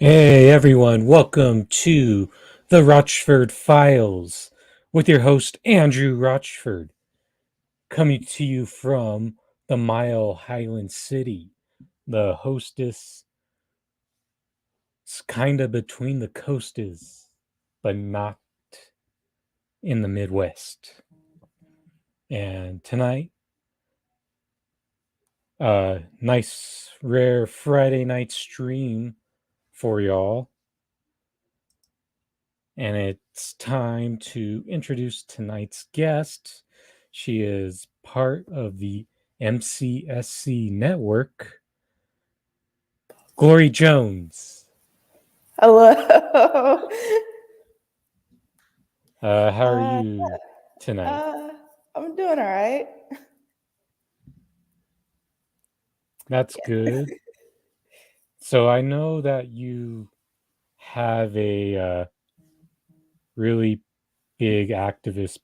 Hey everyone, welcome to the Rochford Files with your host Andrew Rochford, coming to you from the Mile Highland City. The hostess is kind of between the coasties, but not in the Midwest. And tonight, nice rare Friday night stream for y'all. And it's time to introduce tonight's guest. She is part of the MCSC network, Glory Jones. Hello. How are Uh, you tonight? uh, I'm doing all right. That's good. So I know that you have a really big activist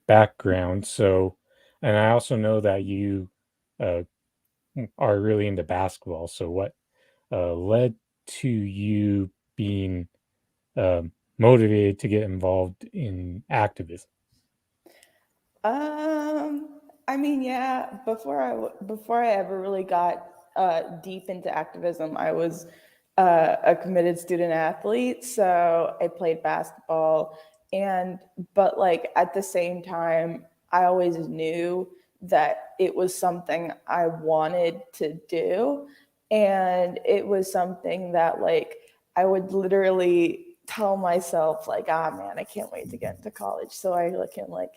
background. So, and I also know that you uh, are really into basketball. So, what led to you being motivated to get involved in activism? I mean, yeah. Before I ever really got deep into activism, I was a committed student athlete. So I played basketball, and but like at the same time, I always knew that it was something I wanted to do, and it was something that like I would literally tell myself like, ah man, I can't wait to get into college so I can like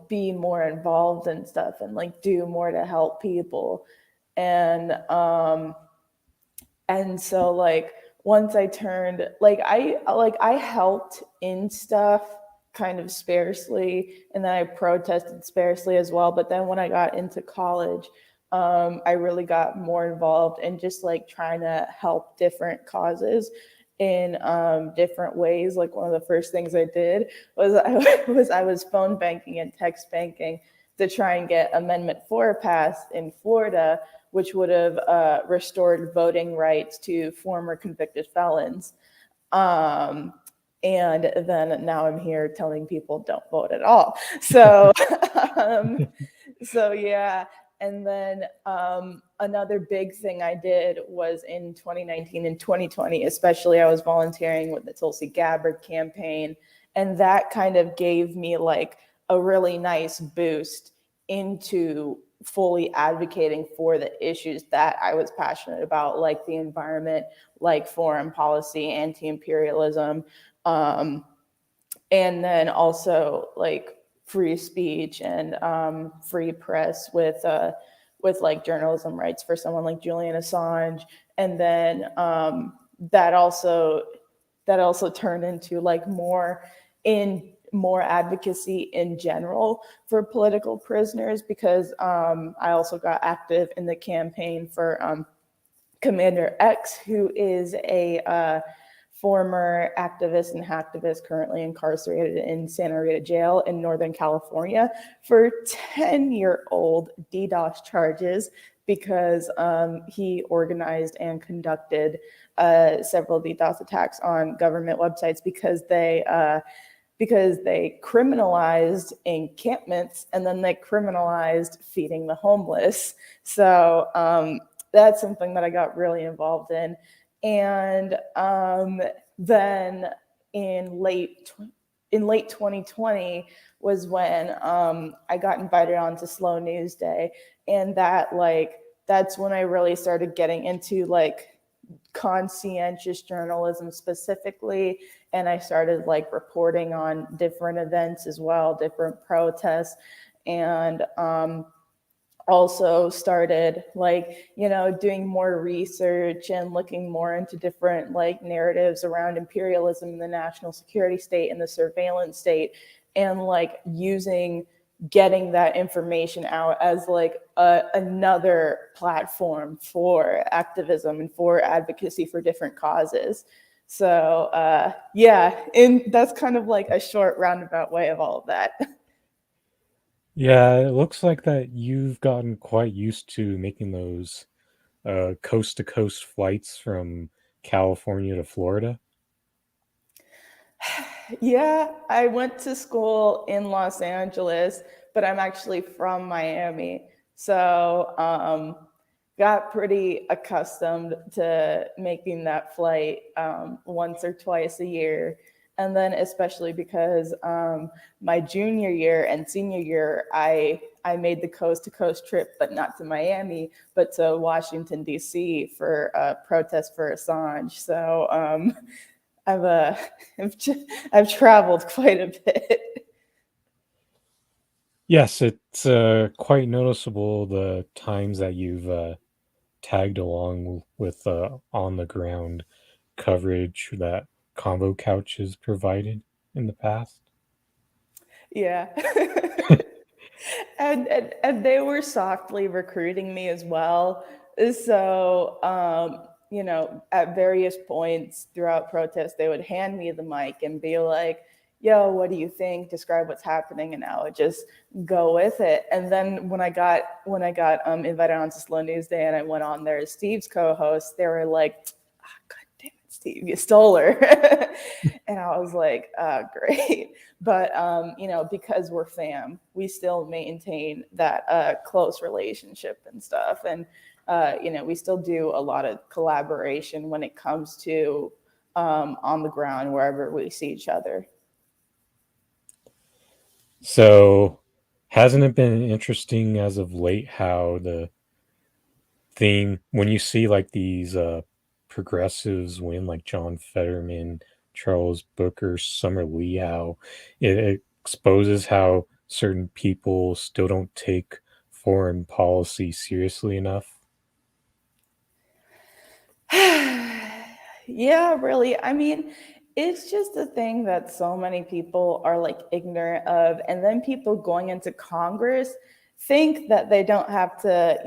be more involved and stuff and like do more to help people. And so like once I turned I helped in stuff kind of sparsely, and then I protested sparsely as well. But then when I got into college, I really got more involved in just like trying to help different causes in different ways. Like one of the first things I did was I was phone banking and text banking to try and get Amendment 4 passed in Florida, which would have restored voting rights to former convicted felons. Um, and then now I'm here telling people don't vote at all. So, um, so yeah. And then another big thing I did was in 2019 and 2020, especially, I was volunteering with the Tulsi Gabbard campaign. And that kind of gave me like a really nice boost into fully advocating for the issues that I was passionate about, like the environment, like foreign policy, anti-imperialism, um, and then also like free speech and free press with like journalism rights for someone like Julian Assange. And then that also turned into like more advocacy in general for political prisoners, because I also got active in the campaign for Commander X, who is a former activist and hacktivist currently incarcerated in Santa Rita Jail in Northern California for 10-year-old DDoS charges, because he organized and conducted several DDoS attacks on government websites because they criminalized encampments and then they criminalized feeding the homeless. So that's something that I got really involved in. And then in late in late 2020 was when I got invited on to Slow News Day, and that's when I really started getting into like conscientious journalism specifically, and I started like reporting on different events as well, different protests, and also started like doing more research and looking more into different like narratives around imperialism in the national security state and the surveillance state, and like using getting that information out as like another platform for activism and for advocacy for different causes. So yeah, and that's kind of like a short roundabout way of all of that. Yeah, it looks like that you've gotten quite used to making those coast to coast flights from California to Florida? Yeah, I went to school in Los Angeles, but I'm actually from Miami. So, got pretty accustomed to making that flight once or twice a year. And then, especially because my junior year and senior year, I made the coast to coast trip, but not to Miami, but to Washington, D.C. for a protest for Assange. So, I've uh, I've, I've traveled quite a bit. Yes, it's quite noticeable the times that you've tagged along with on the ground coverage that Convo Couch has provided in the past. Yeah. And they were softly recruiting me as well. So, at various points throughout protests, they would hand me the mic and be like, yo, what do you think? Describe what's happening. And I would just go with it. And then when I got invited on to Slow News Day and I went on there as Steve's co-host, they were like, God damn it, Steve, you stole her. And I was like, great. But, because we're fam, we still maintain that close relationship and stuff. And, we still do a lot of collaboration when it comes to on the ground, wherever we see each other. So, hasn't it been interesting as of late how the theme, when you see like these progressives win, like John Fetterman, Charles Booker, Summer Lee, how it exposes how certain people still don't take foreign policy seriously enough? Yeah, really. I mean, it's just a thing that so many people are like ignorant of. And then people going into Congress think that they don't have to,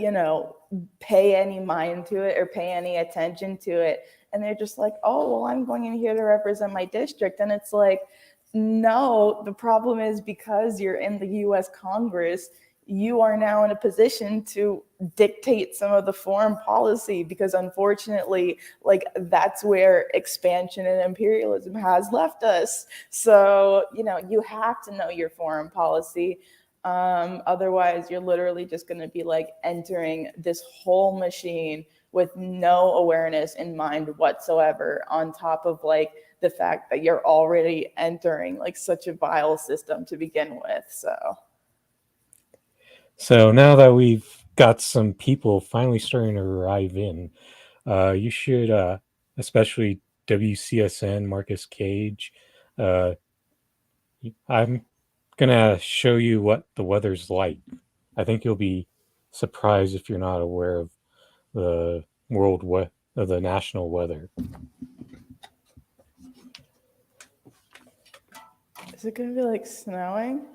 pay any mind to it or pay any attention to it. And they're just like, oh, well, I'm going in here to represent my district. And it's like, no, the problem is because you're in the US Congress, you are now in a position to dictate some of the foreign policy because unfortunately, like that's where expansion and imperialism has left us. So, you have to know your foreign policy. Otherwise, you're literally just going to be like entering this whole machine with no awareness in mind whatsoever, on top of like the fact that you're already entering like such a vile system to begin with. So. So now that we've got some people finally starting to arrive in, you should, especially WCSN, Marcus Cage. Uh, I'm gonna show you what the weather's like. I think you'll be surprised if you're not aware of the of the national weather. Is it gonna be like snowing?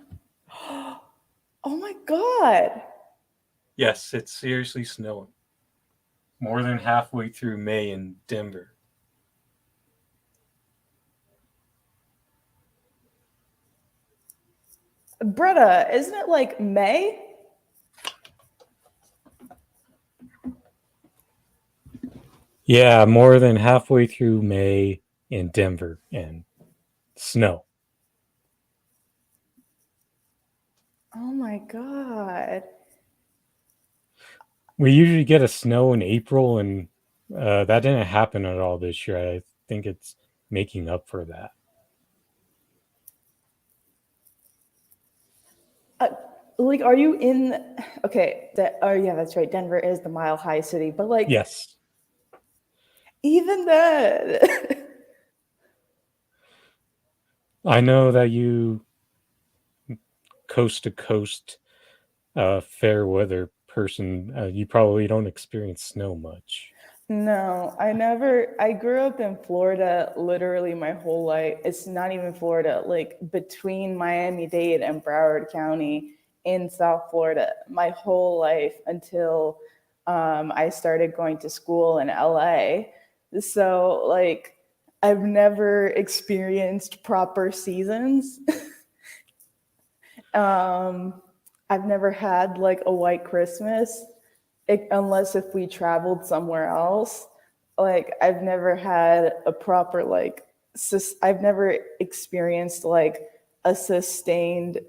Oh my god. Yes, it's seriously snowing. More than halfway through May in Denver. Bretta, isn't it like May? Yeah, more than halfway through May in Denver and snow. Oh my god. We usually get a snow in April, and that didn't happen at all this year. I think it's making up for that. Uh, like, are you in? Okay, oh yeah, that's right. Denver is the mile high city, but like, Yes, even then. I know that you coast to coast fair weather person. You probably don't experience snow much. No, I never. I grew up in Florida literally my whole life. It's not even Florida, like between Miami-Dade and Broward County in South Florida, my whole life until I started going to school in LA. So, like, I've never experienced proper seasons. um, I've never had like a white Christmas, unless if we traveled somewhere else. like I've never had a proper like I've never experienced like a sustained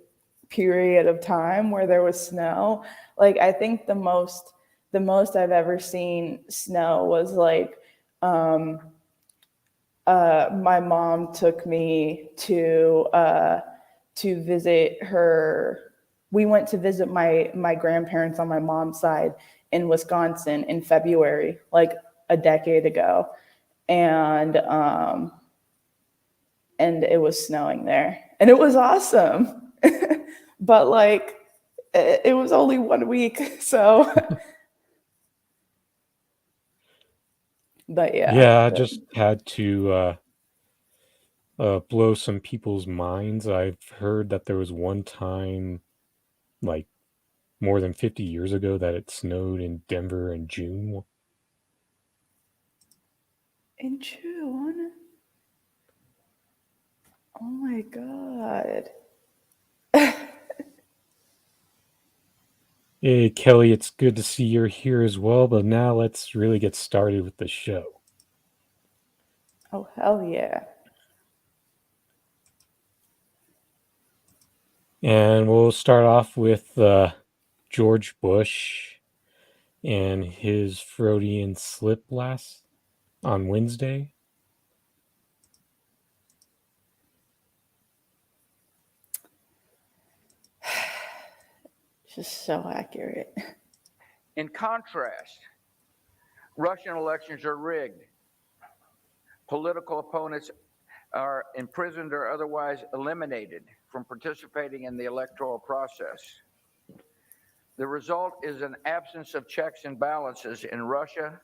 period of time where there was snow. Like I think the most I've ever seen snow was like my mom took me to visit her. We went to visit my grandparents on my mom's side in Wisconsin in February, like a decade ago, and it was snowing there, and it was awesome. But like, it was only 1 week, so. But yeah, Yeah, I just had to blow some people's minds. I've heard that there was one time, like more than 50 years ago, that it snowed in Denver in June. in June. Oh my god. Hey, Kelly, it's good to see you're here as well, but now let's really get started with the show. Oh hell yeah. And we'll start off with George Bush and his Freudian slip last on Wednesday. Just so accurate. In contrast, Russian elections are rigged. Political opponents are imprisoned or otherwise eliminated from participating in the electoral process. The result is an absence of checks and balances in Russia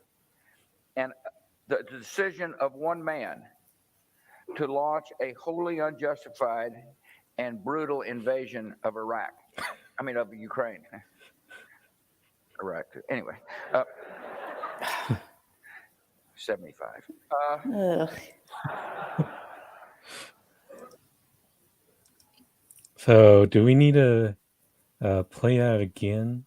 and the decision of one man to launch a wholly unjustified and brutal invasion of of Ukraine. Iraq. Anyway, 75. Ugh. So, do we need to play that again?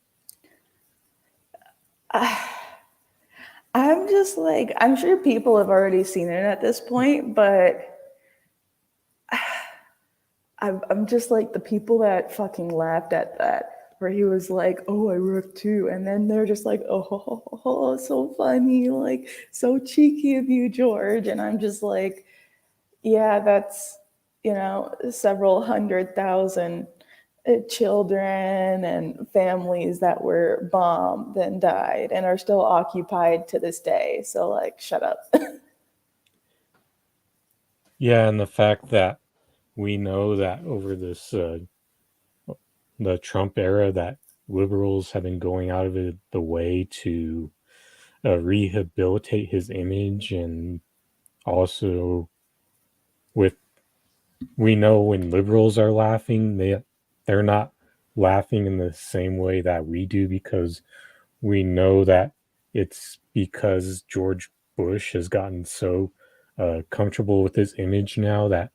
I'm just like, I'm sure people have already seen it at this point, but I'm just like the people that fucking laughed at that, where he was like, "Oh, I wrote too," and then they're just like, "Oh, so funny, like so cheeky of you, George," and I'm just like, "Yeah, that's several 100,000 children and families that were bombed and died and are still occupied to this day. So like, shut up." Yeah, and the fact that we know that over this the Trump era, that liberals have been going out of the way to rehabilitate his image, and also with we know when liberals are laughing, they're not laughing in the same way that we do, because we know that it's because George Bush has gotten so comfortable with his image now that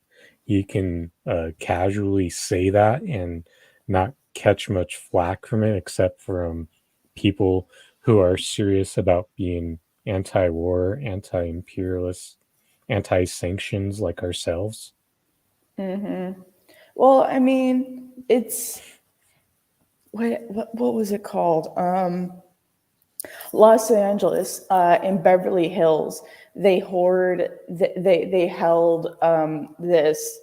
he can casually say that and not catch much flack from it, except from people who are serious about being anti-war, anti-imperialist, anti-sanctions like ourselves. Well, I mean, it's what was it called? Los Angeles, in Beverly Hills, they held this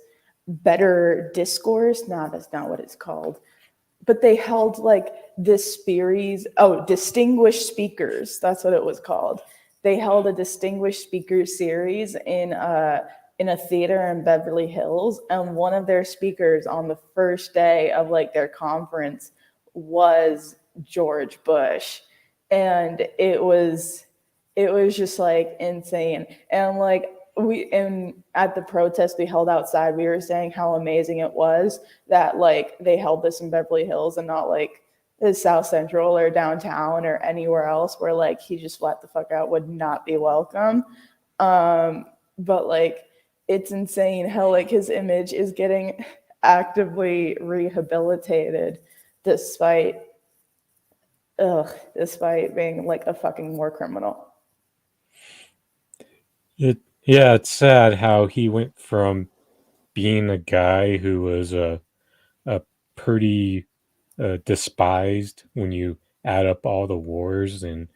better discourse. No, that's not what it's called. But they held like this series. Oh, distinguished speakers. That's what it was called. They held a distinguished speakers series in a theater in Beverly Hills, and one of their speakers on the first day of like their conference was George Bush, and it was just like insane. And like at the protest we held outside, we were saying how amazing it was that like they held this in Beverly Hills and not like the South Central or downtown or anywhere else where like he just flat the fuck out would not be welcome. But like it's insane how like his image is getting actively rehabilitated despite despite being like a fucking war criminal. It's sad how he went from being a guy who was a pretty despised when you add up all the wars and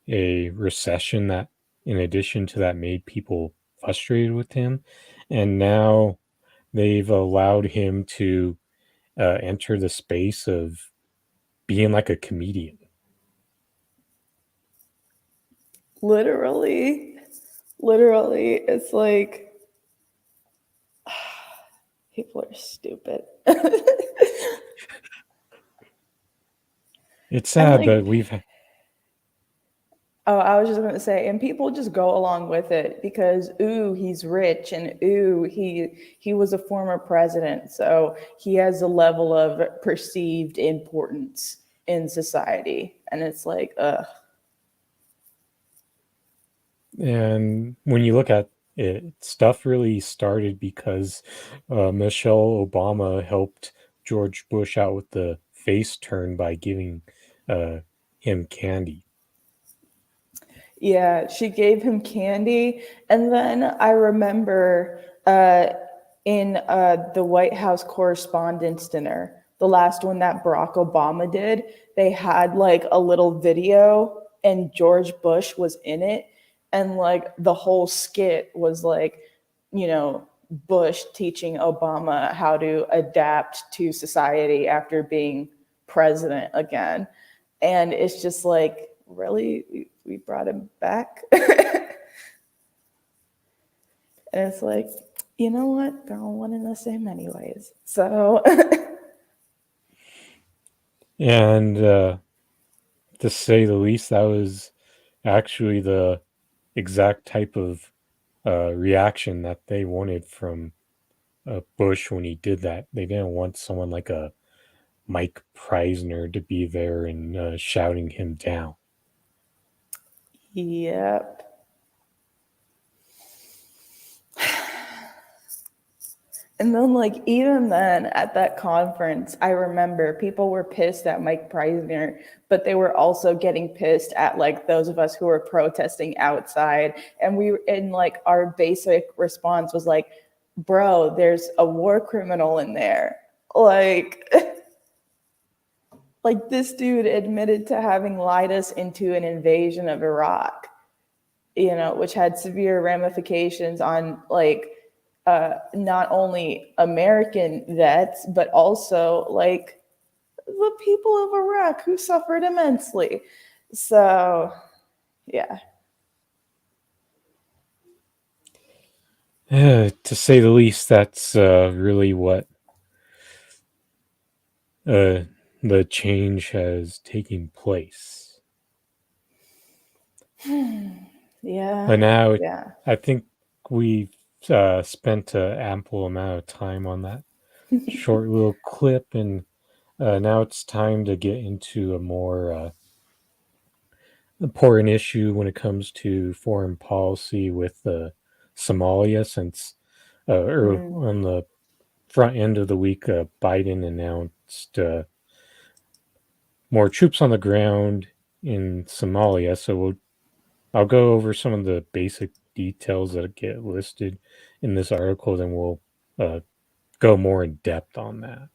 a recession that, in addition to that, made people frustrated with him. And now they've allowed him to enter the space of being like a comedian. Literally, it's like people are stupid. It's And sad, but like, we've oh, I was just gonna say, and people just go along with it because ooh, he's rich, and ooh, he was a former president, so he has a level of perceived importance in society, and it's like, ugh. and when you look at it, stuff really started because Michelle Obama helped George Bush out with the face turn by giving uh, him candy. Yeah, she gave him candy. And then I remember in the White House Correspondents' Dinner, the last one that Barack Obama did, they had like a little video and George Bush was in it. And like the whole skit was like, you know, Bush teaching Obama how to adapt to society after being president again. And it's just like, really, we brought him back. And it's like, you know what, they're all one and the same anyways, so. And to say the least, that was actually the exact type of reaction that they wanted from Bush when he did that. They didn't want someone like a Mike Preisner to be there and shouting him down. Yep. And then, like, even then at that conference, I remember people were pissed at Mike Preisner, but they were also getting pissed at like those of us who were protesting outside. And like, our basic response was like, bro, there's a war criminal in there. Like, like this dude admitted to having lied us into an invasion of Iraq, which had severe ramifications on like not only American vets, but also like the people of Iraq who suffered immensely. So, yeah. To say the least, that's really what the change has taken place. Yeah. But now, Yeah. I think we've spent an ample amount of time on that short little clip, and now it's time to get into a more important issue when it comes to foreign policy with Somalia, since on the front end of the week, Biden announced more troops on the ground in Somalia. So I'll go over some of the basic details that get listed in this article, then we'll uh, go more in depth on that.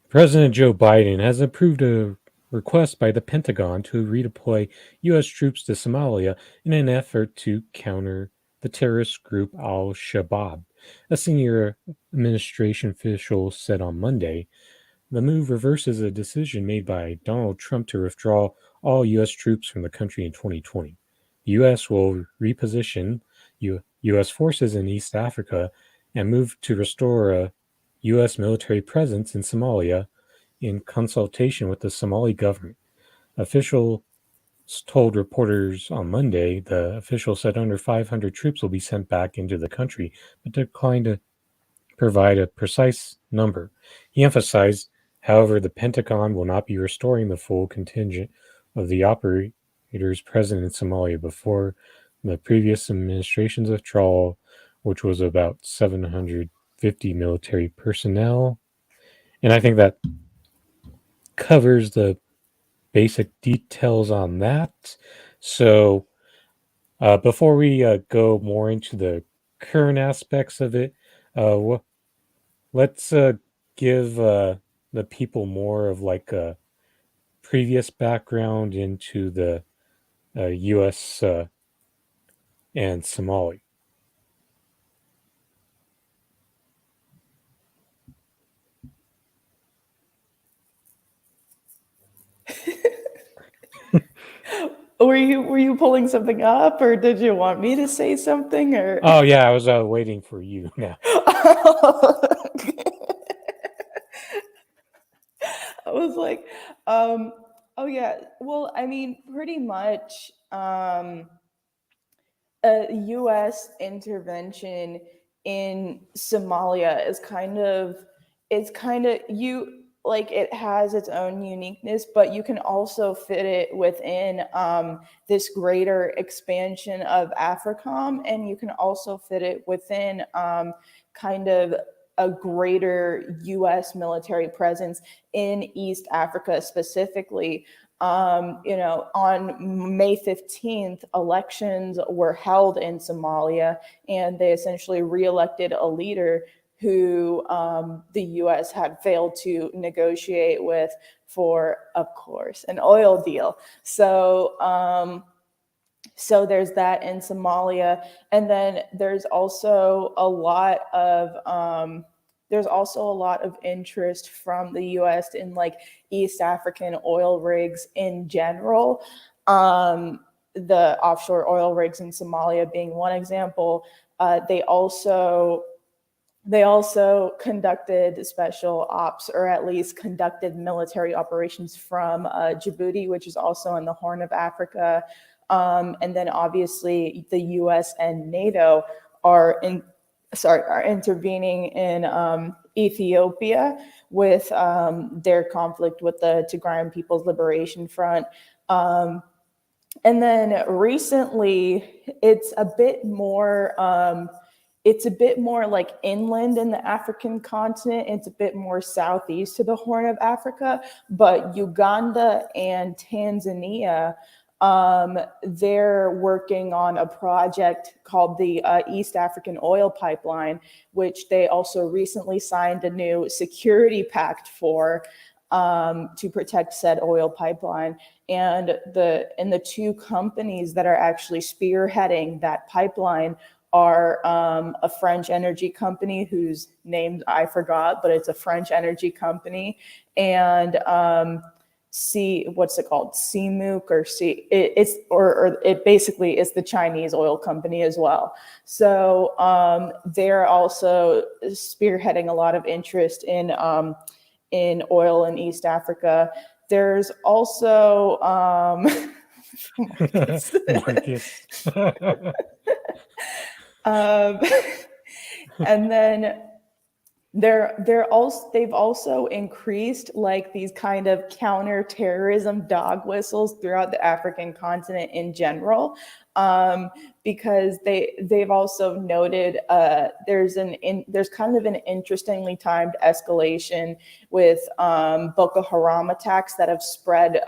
President Joe Biden has approved a request by the Pentagon to redeploy U.S. troops to Somalia in an effort to counter the terrorist group Al Shabaab. A senior administration official said on Monday the move reverses a decision made by Donald Trump to withdraw all U.S. troops from the country in 2020. The U.S. will reposition U.S. forces in East Africa and move to restore a U.S. military presence in Somalia in consultation with the Somali government. Officials told reporters on Monday the official said under 500 troops will be sent back into the country, but declined to provide a precise number. He emphasized, however, the Pentagon will not be restoring the full contingent of the operators present in Somalia before the previous administration's withdrawal, which was about 750 military personnel. And I think that covers the basic details on that. So before we go more into the current aspects of it, let's give the people more of like a previous background into the U.S. And Somalia. Were you pulling something up, or did you want me to say something, or? Oh yeah, I was waiting for you now. I was like, oh yeah. Well, I mean, pretty much, a U.S. intervention in Somalia is kind of you like it has its own uniqueness, but you can also fit it within this greater expansion of AFRICOM, and you can also fit it within kind of a greater U.S. military presence in East Africa specifically. On May 15th, elections were held in Somalia, and they essentially reelected a leader who the U.S. had failed to negotiate with for, of course, an oil deal. So there's that in Somalia, and then there's also a lot of interest from the U.S. in like East African oil rigs in general. The offshore oil rigs in Somalia being one example. They also conducted special ops, or at least conducted military operations from Djibouti, which is also in the Horn of Africa. And then obviously the U.S. and NATO are intervening in Ethiopia with their conflict with the Tigrayan People's Liberation Front. And then recently, it's a bit more like inland in the African continent. It's a bit more southeast to the Horn of Africa, but Uganda and Tanzania, they're working on a project called the East African Oil Pipeline, which they also recently signed a new security pact for, to protect said oil pipeline. And the two companies that are actually spearheading that pipeline are a French energy company whose name I forgot, but it's a French energy company, and what's it called? CMOOC it basically is the Chinese oil company as well. So they're also spearheading a lot of interest in oil in East Africa. There's also Marcus. And then they've also increased like these kind of counter-terrorism dog whistles throughout the African continent in general, because they've also noted there's kind of an interestingly timed escalation with Boko Haram attacks that have spread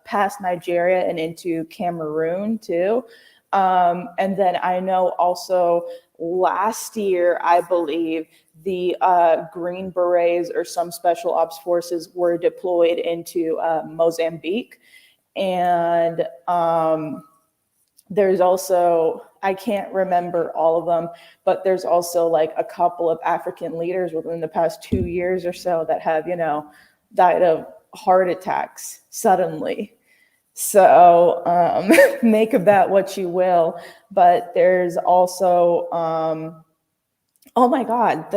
past Nigeria and into Cameroon too. And then I know also last year, I believe, the Green Berets or some special ops forces were deployed into Mozambique. And there's also, I can't remember all of them, but there's also like a couple of African leaders within the past 2 years or so that have, died of heart attacks suddenly. So make of that what you will. But there's also, oh my God,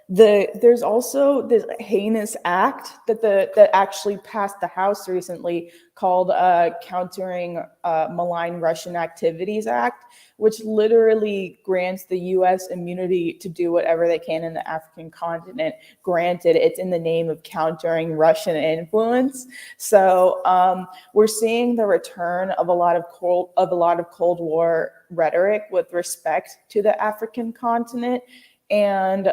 there's also this heinous act that actually passed the House recently called Countering Malign Russian Activities Act, which literally grants the U.S. immunity to do whatever they can in the African continent. Granted, it's in the name of countering Russian influence. So we're seeing the return of a lot of Cold War rhetoric with respect to the African continent. And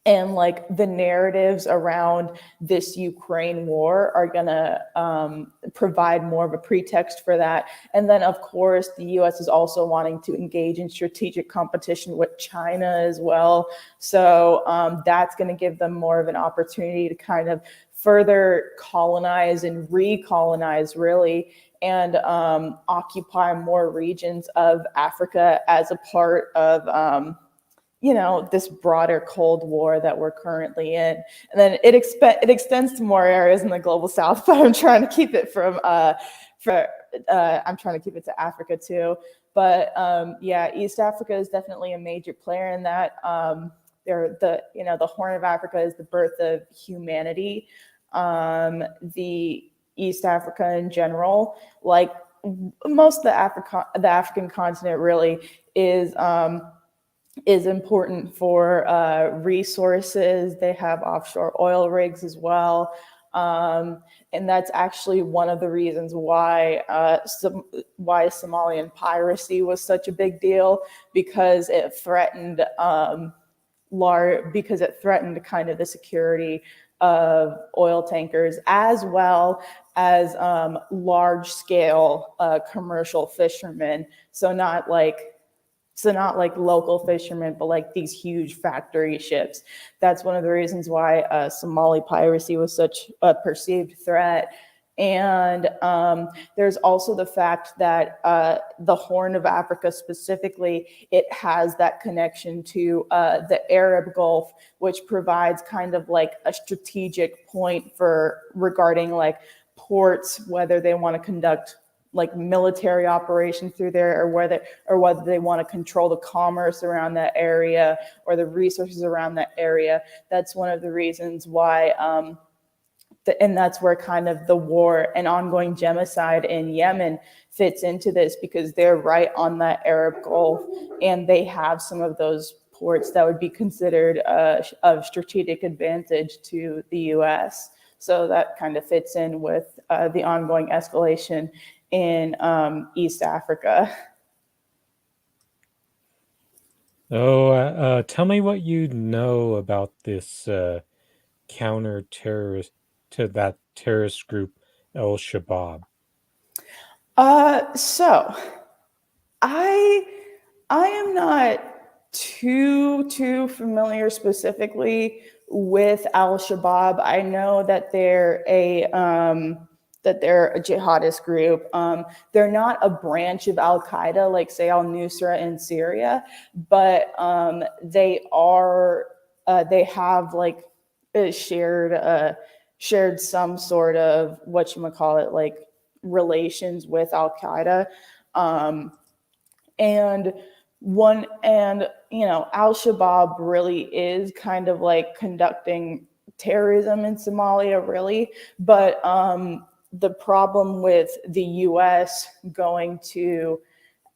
and like the narratives around this Ukraine war are gonna provide more of a pretext for that. And then of course the US is also wanting to engage in strategic competition with China as well. So that's gonna give them more of an opportunity to kind of further colonize and recolonize, really, and occupy more regions of Africa as a part of this broader Cold War that we're currently in. And then it extends to more areas in the global South, but I'm trying to keep it I'm trying to keep it to Africa too. But yeah, East Africa is definitely a major player in that. The Horn of Africa is the birth of humanity. The East Africa in general, like most of the African continent, really is important for resources. They have offshore oil rigs as well. And that's actually one of the reasons why Somalian piracy was such a big deal, because it threatened kind of the security of oil tankers, as well as large-scale commercial fishermen. So not like local fishermen, but like these huge factory ships. That's one of the reasons why Somali piracy was such a perceived threat. And there's also the fact that the Horn of Africa specifically, it has that connection to the Arab Gulf, which provides kind of like a strategic point regarding like ports, whether they want to conduct like military operation through there, or whether they want to control the commerce around that area or the resources around that area. That's one of the reasons why, and that's where kind of the war and ongoing genocide in Yemen fits into this, because they're right on that Arab Gulf, and they have some of those ports that would be considered of strategic advantage to the U.S. So that kind of fits in with the ongoing escalation in East Africa. Tell me what you know about this counter-terrorist to that terrorist group, Al-Shabaab. So I am not too familiar specifically with Al-Shabaab. I know that they're a jihadist group. They're not a branch of Al-Qaeda like, say, al-Nusra in Syria, but they have like shared some sort of like relations with Al-Qaeda. And Al-Shabaab really is kind of like conducting terrorism in Somalia, really. But the problem with the U.S. going to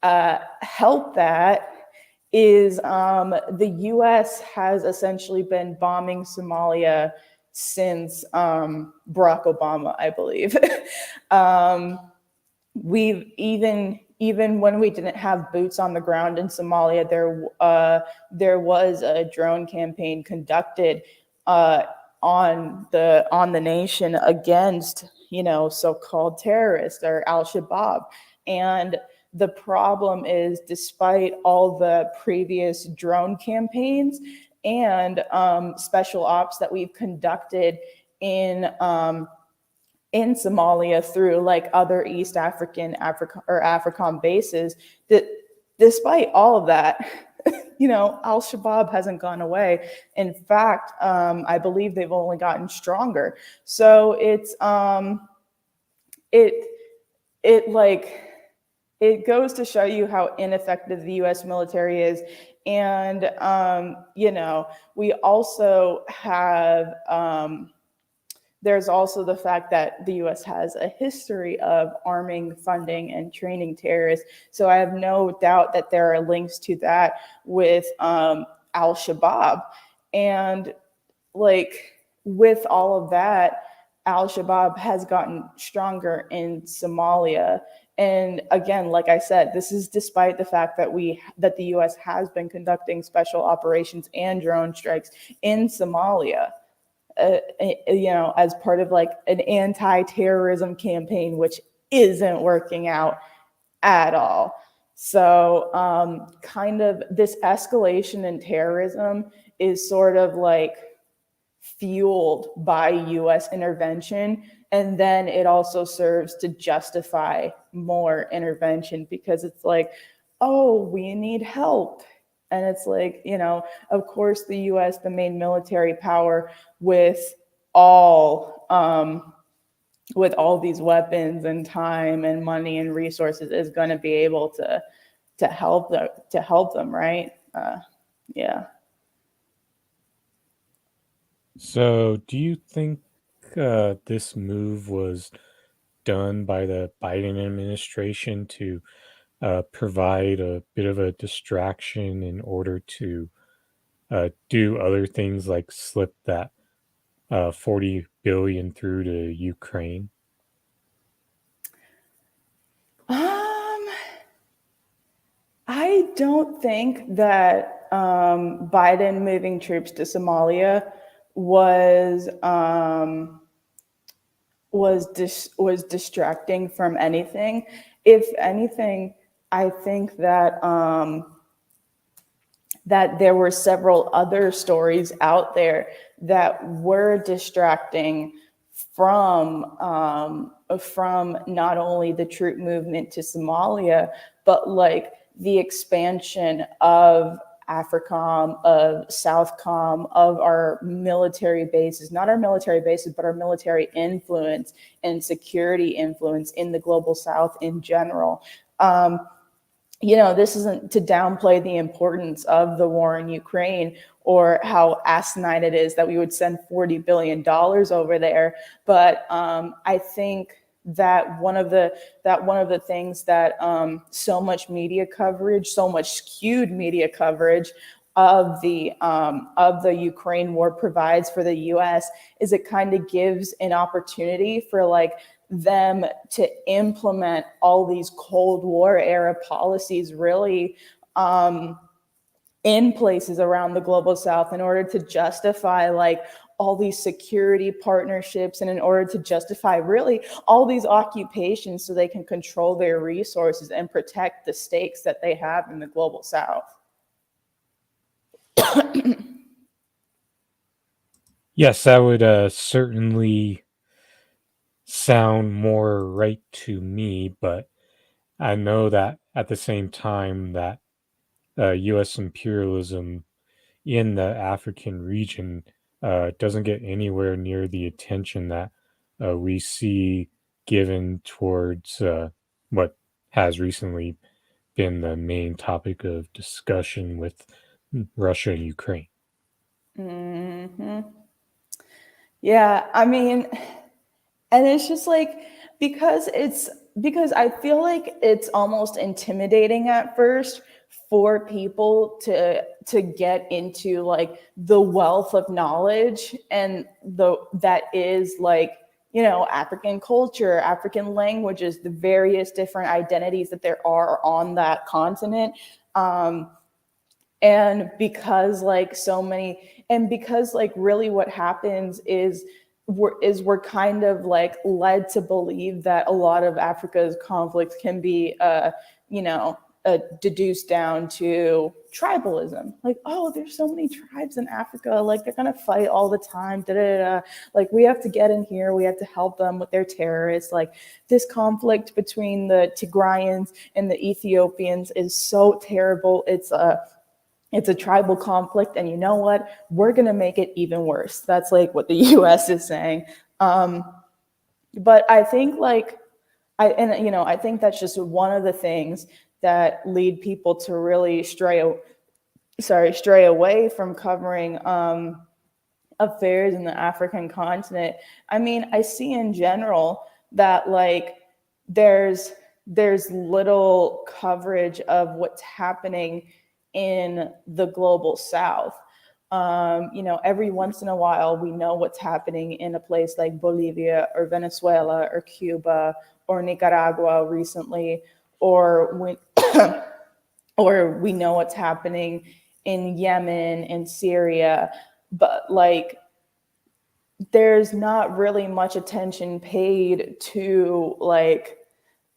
help that is the U.S. has essentially been bombing Somalia since Barack Obama, I believe. We've even when we didn't have boots on the ground in Somalia, there was a drone campaign conducted on the nation against so-called terrorists or Al-Shabaab. And the problem is, despite all the previous drone campaigns and special ops that we've conducted in Somalia through like other East African or AFRICOM bases, that despite all of that, Al-Shabaab hasn't gone away. In fact, I believe they've only gotten stronger. So it goes to show you how ineffective the U.S. military is. And we also have there's also the fact that the U.S. has a history of arming, funding, and training terrorists. So I have no doubt that there are links to that with Al-Shabaab. And like with all of that, Al-Shabaab has gotten stronger in Somalia. And again, like I said, this is despite the fact that the US has been conducting special operations and drone strikes in Somalia, as part of like an anti-terrorism campaign, which isn't working out at all. So kind of this escalation in terrorism is sort of like fueled by US intervention. And then it also serves to justify more intervention because it's like, oh, we need help. And it's like, of course, the US, the main military power with all these weapons and time and money and resources, is going to be able to help them, right? Yeah. So, do you think this move was done by the Biden administration to provide a bit of a distraction in order to do other things like slip that 40 billion through to Ukraine? I don't think that Biden moving troops to Somalia was distracting from anything. If anything, I think that that there were several other stories out there that were distracting from not only the troop movement to Somalia, but like the expansion of AFRICOM, of SOUTHCOM, of our military bases, not our military bases, but our military influence and security influence in the global South in general. This isn't to downplay the importance of the war in Ukraine or how asinine it is that we would send $40 billion over there. But I think that one of the things that so much media coverage, so much skewed media coverage of the Ukraine war provides for the US is it kind of gives an opportunity for like them to implement all these Cold War era policies really in places around the global South in order to justify like all these security partnerships and in order to justify really all these occupations so they can control their resources and protect the stakes that they have in the global South. Yes, that would certainly sound more right to me, but I know that at the same time that U.S. imperialism in the African region doesn't get anywhere near the attention that we see given towards what has recently been the main topic of discussion with Russia and Ukraine. Mm-hmm. Yeah, I mean, and it's just like because I feel like it's almost intimidating at first for people to get into like the wealth of knowledge and that is like African culture, African languages, the various different identities that there are on that continent. And because like so many, and because like really what happens is we're kind of like led to believe that a lot of Africa's conflicts can be deduced down to tribalism. Like, oh, there's so many tribes in Africa, like they're gonna fight all the time, like we have to get in here, we have to help them with their terrorists. Like this conflict between the Tigrayans and the Ethiopians is so terrible. It's a tribal conflict, and you know what? We're gonna make it even worse. That's like what the U.S. is saying. But I think I think that's just one of the things that lead people to really stray away from covering affairs in the African continent. I mean, I see in general that like there's little coverage of what's happening in the global South. Every once in a while, we know what's happening in a place like Bolivia or Venezuela or Cuba or Nicaragua recently, or or we know what's happening in Yemen and Syria, but like there's not really much attention paid to like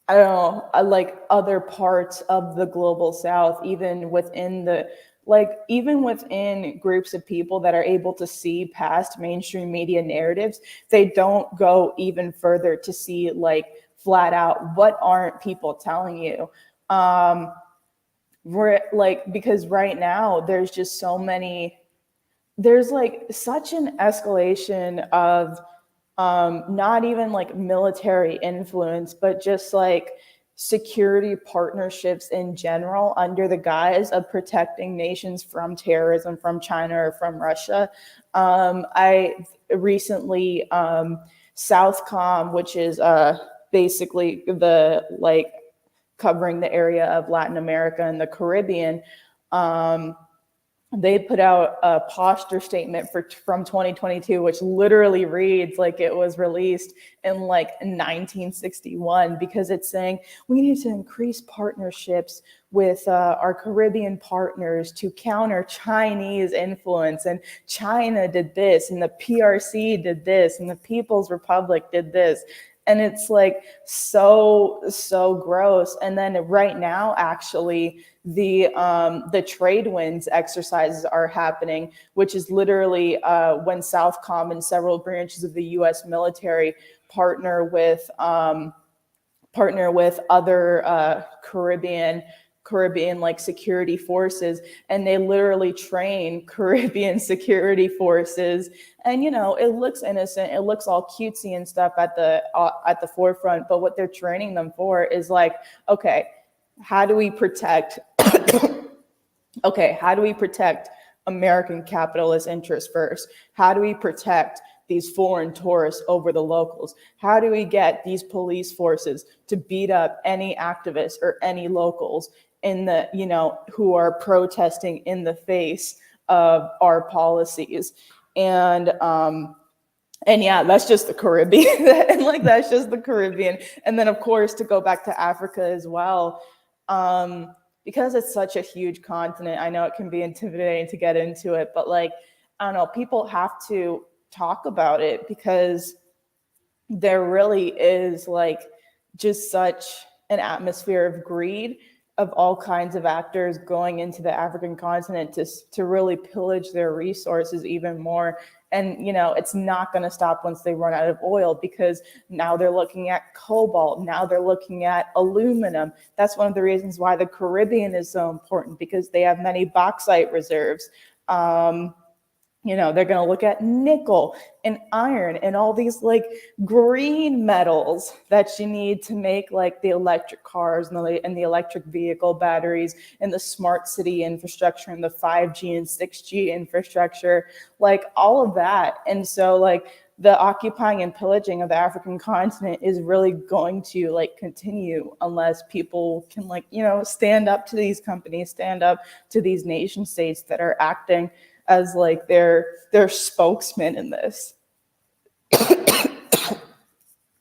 I don't know, like other parts of the global south, even within groups of people that are able to see past mainstream media narratives, they don't go even further to see like flat out what aren't people telling you. Because right now there's like such an escalation of not even like military influence, but just like security partnerships in general under the guise of protecting nations from terrorism from China or from Russia. I recently, Southcom, which is basically the like covering the area of Latin America and the Caribbean, they put out a posture statement from 2022, which literally reads like it was released in like 1961, because it's saying we need to increase partnerships with our Caribbean partners to counter Chinese influence. And China did this, and the PRC did this, and the People's Republic did this. And it's like so gross. And then right now, actually, the trade winds exercises are happening, which is literally when Southcom and several branches of the U.S. military partner with other Caribbean like security forces, and they literally train Caribbean security forces. And it looks innocent, it looks all cutesy and stuff at the forefront, but what they're training them for is like, okay, how do we protect American capitalist interests first? How do we protect these foreign tourists over the locals? How do we get these police forces to beat up any activists or any locals who are protesting in the face of our policies? And yeah, that's just the Caribbean. And like, that's just the Caribbean. And then of course, to go back to Africa as well, because it's such a huge continent, I know it can be intimidating to get into it, but like, I don't know, people have to talk about it, because there really is like just such an atmosphere of greed of all kinds of actors going into the African continent to really pillage their resources even more. And it's not going to stop once they run out of oil, because now they're looking at cobalt, now they're looking at aluminum. That's one of the reasons why the Caribbean is so important, because they have many bauxite reserves. They're going to look at nickel and iron and all these like green metals that you need to make like the electric cars and the electric vehicle batteries and the smart city infrastructure and the 5G and 6G infrastructure, like all of that. And so like the occupying and pillaging of the African continent is really going to like continue unless people can like, stand up to these companies, stand up to these nation states that are acting as like their spokesman in this.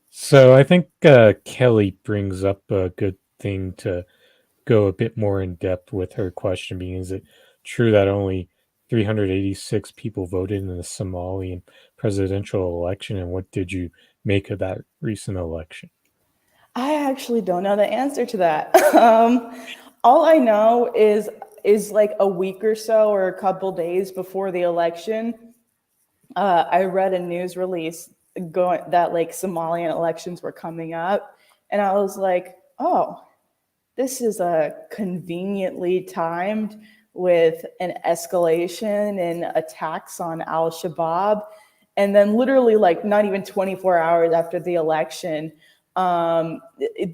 So I think Kelly brings up a good thing to go a bit more in depth with her question, being, is it true that only 386 people voted in the Somalian presidential election, and what did you make of that recent election? I actually don't know the answer to that. All I know is like a week or so or a couple days before the election, I read a news release that like Somalian elections were coming up, and I was like, oh, this is conveniently timed with an escalation and attacks on al-Shabaab. And then literally like not even 24 hours after the election, the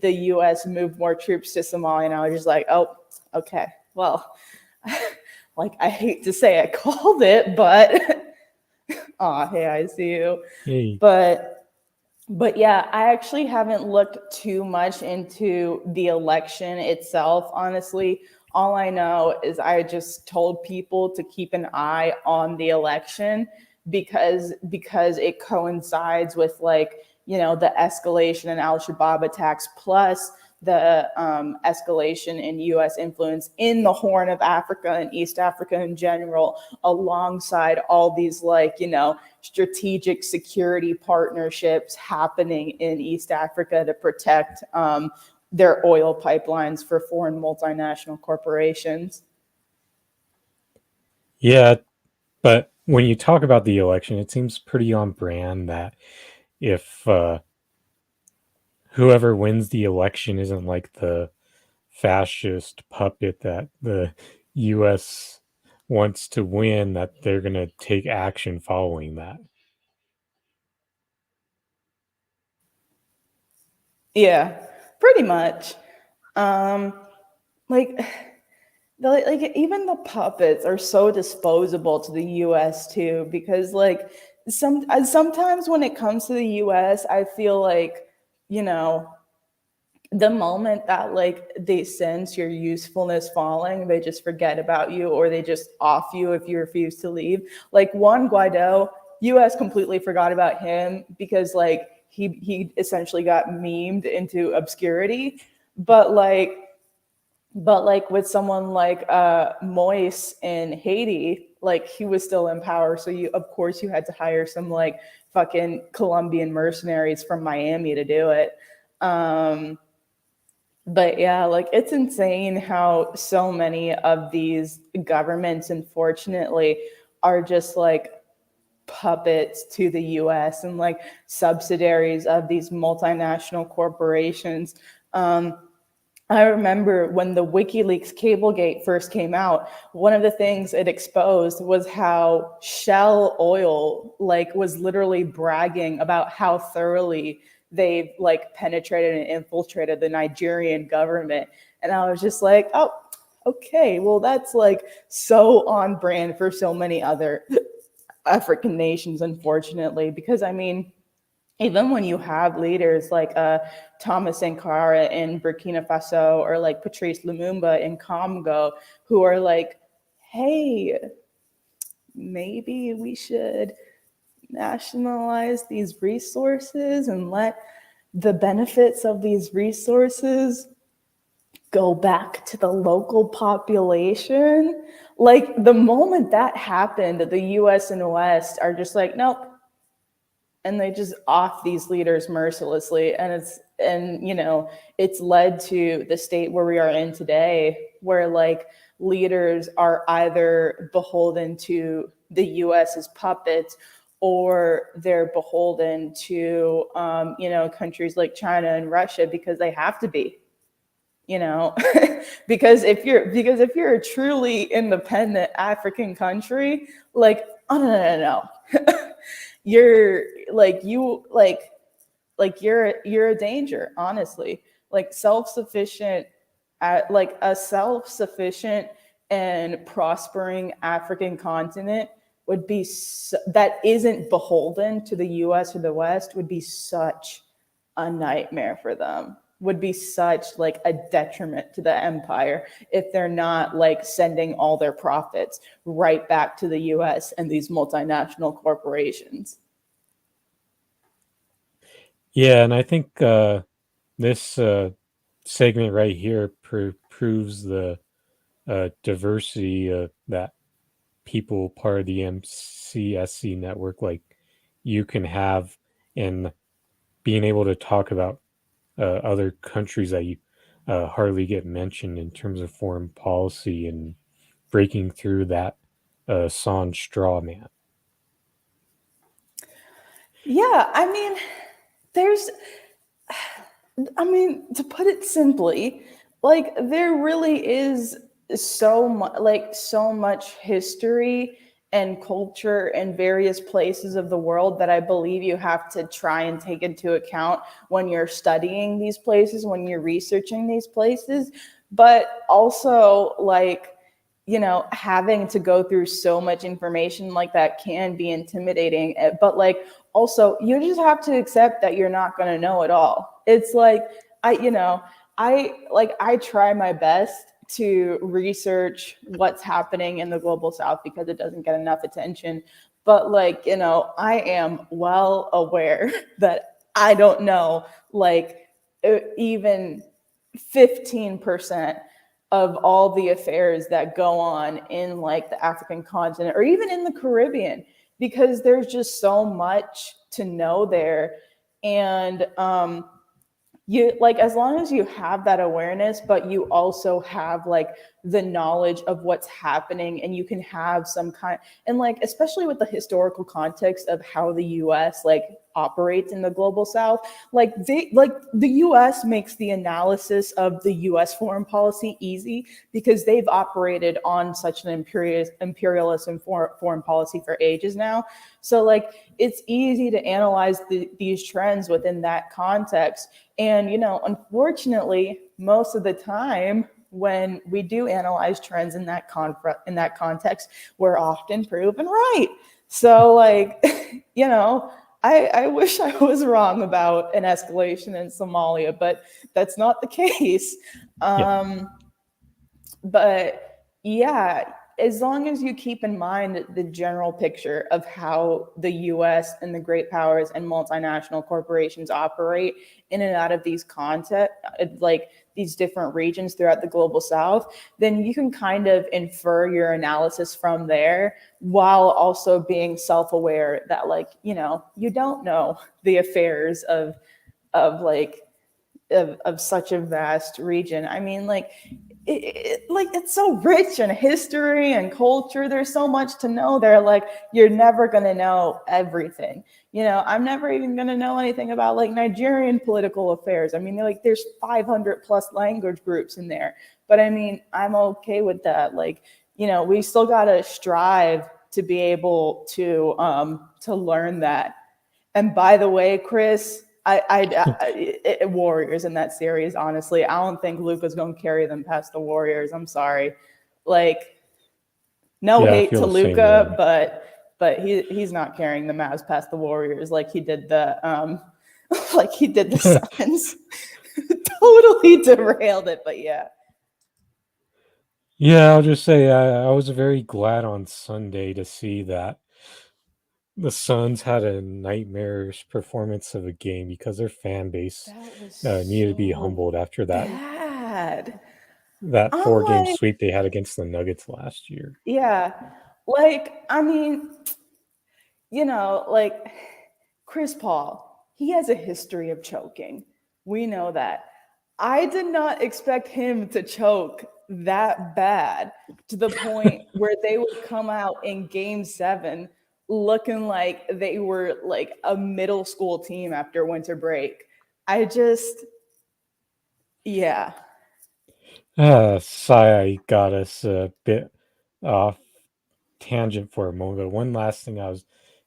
U.S. moved more troops to Somalia, and I was just like, oh, okay, well, like I hate to say I called it, but hey, I see you. Hey. But yeah, I actually haven't looked too much into the election itself, honestly. All I know is I just told people to keep an eye on the election because it coincides with like, you know, the escalation in al-Shabaab attacks plus the escalation in U.S. influence in the Horn of Africa and East Africa in general, alongside all these like, you know, strategic security partnerships happening in East Africa to protect their oil pipelines for foreign multinational corporations. Yeah, but when you talk about the election, it seems pretty on brand that if whoever wins the election isn't like the fascist puppet that the US wants to win, that they're going to take action following that. Yeah, pretty much. Um, like, like even the puppets are so disposable to the U.S. too, because like sometimes when it comes to the U.S., I feel like, you know, the moment that like they sense your usefulness falling, they just forget about you or they just off you if you refuse to leave. Like Juan Guaido, US completely forgot about him because like he essentially got memed into obscurity. But like with someone like Moise in Haiti, like he was still in power. So you of course you had to hire some like fucking Colombian mercenaries from Miami to do it. But yeah, like it's insane how so many of these governments, unfortunately, are just like puppets to the US and like subsidiaries of these multinational corporations. I remember when the WikiLeaks Cablegate first came out, one of the things it exposed was how Shell Oil like was literally bragging about how thoroughly they've like penetrated and infiltrated the Nigerian government. And I was just like, oh, okay, well, that's like so on brand for so many other African nations, unfortunately, because I mean, even when you have leaders like Thomas Sankara in Burkina Faso or like Patrice Lumumba in Congo, who are like, hey, maybe we should nationalize these resources and let the benefits of these resources go back to the local population. Like the moment that happened, the US and West are just like, nope, and they just off these leaders mercilessly, and you know it's led to the state where we are in today, where like leaders are either beholden to the US as puppets or they're beholden to you know, countries like China and Russia because they have to be, you know. Because if you're a truly independent African country, like, oh no, you're like you're a danger, honestly. Like self-sufficient like a self-sufficient and prospering African continent would be that isn't beholden to the US or the West would be such a nightmare for them, would be such like a detriment to the empire if they're not like sending all their profits right back to the US and these multinational corporations. Yeah, and I think this segment right here proves the diversity that people part of the MCSC network like you can have in being able to talk about other countries that you hardly get mentioned in terms of foreign policy and breaking through that son straw man. Yeah, I mean, there's I mean, to put it simply, like there really is so much history and culture in various places of the world that I believe you have to try and take into account when you're studying these places, when you're researching these places, but also like, you know, having to go through so much information like that can be intimidating. But like also you just have to accept that you're not going to know it all. It's like I try my best to research what's happening in the global south because it doesn't get enough attention. But like, you know, I am well aware that I don't know like even 15% of all the affairs that go on in like the African continent or even in the Caribbean, because there's just so much to know there. And you like, as long as you have that awareness, but you also have like the knowledge of what's happening, and you can have some kind, and like especially with the historical context of how the US like operates in the global south, like the US makes the analysis of the US foreign policy easy because they've operated on such an imperialist and foreign policy for ages now. So like it's easy to analyze these trends within that context. And, you know, unfortunately, most of the time when we do analyze trends in that context, we're often proven right. So like, you know, I wish I was wrong about an escalation in Somalia, but that's not the case. But yeah, as long as you keep in mind the general picture of how the US and the great powers and multinational corporations operate in and out of these like these different regions throughout the global south, then you can kind of infer your analysis from there while also being self-aware that like, you know, you don't know the affairs of like of such a vast region. I mean, like like it's so rich in history and culture. There's so much to know there. Like you're never gonna know everything. You know, I'm never even gonna know anything about like Nigerian political affairs. I mean, like there's 500 plus language groups in there. But I mean, I'm okay with that. Like, you know, we still gotta strive to be able to learn that. And by the way, Chris, Warriors in that series, honestly, I don't think Luka's going to carry them past the Warriors. I'm sorry. Like, no Yeah, I hate feel to the same Luka, way. but he's not carrying the Mavs past the Warriors like he did the like he did the Suns. Totally derailed it, but yeah. Yeah, I'll just say I was very glad on Sunday to see that the Suns had a nightmarish performance of a game because their fan base That was needed to be so humbled after bad. that I'm 4 game like, sweep they had against the Nuggets last year. yeah. Like, I mean, you know, like Chris Paul, he has a history of choking. We know that. I did not expect him to choke that bad to the point where they would come out in game 7 looking like they were like a middle school team after winter break. I just, yeah. Sai got us a bit off tangent for a moment, but one last thing I was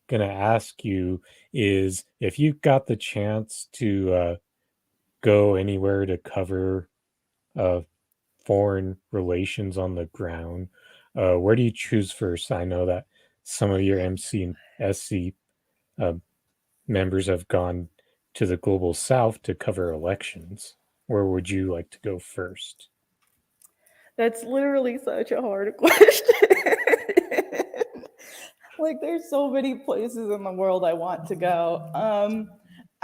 gonna ask you is if you got the chance to go anywhere to cover uh, foreign relations on the ground, where do you choose first? I know that some of your MCSC uh, members have gone to the global south to cover elections. Where would you like to go first? That's literally such a hard question. Like there's so many places in the world I want to go.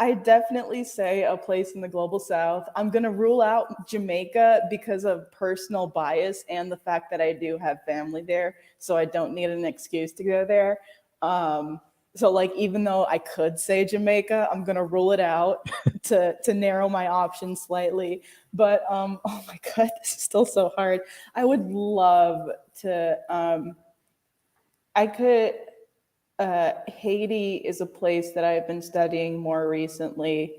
I definitely say a place in the global south. I'm going to rule out Jamaica because of personal bias and the fact that I do have family there, so I don't need an excuse to go there. So like even though I could say Jamaica, I'm going to rule it out to narrow my options slightly. But oh my god, this is still so hard. I would love to I could Haiti is a place that I've been studying more recently.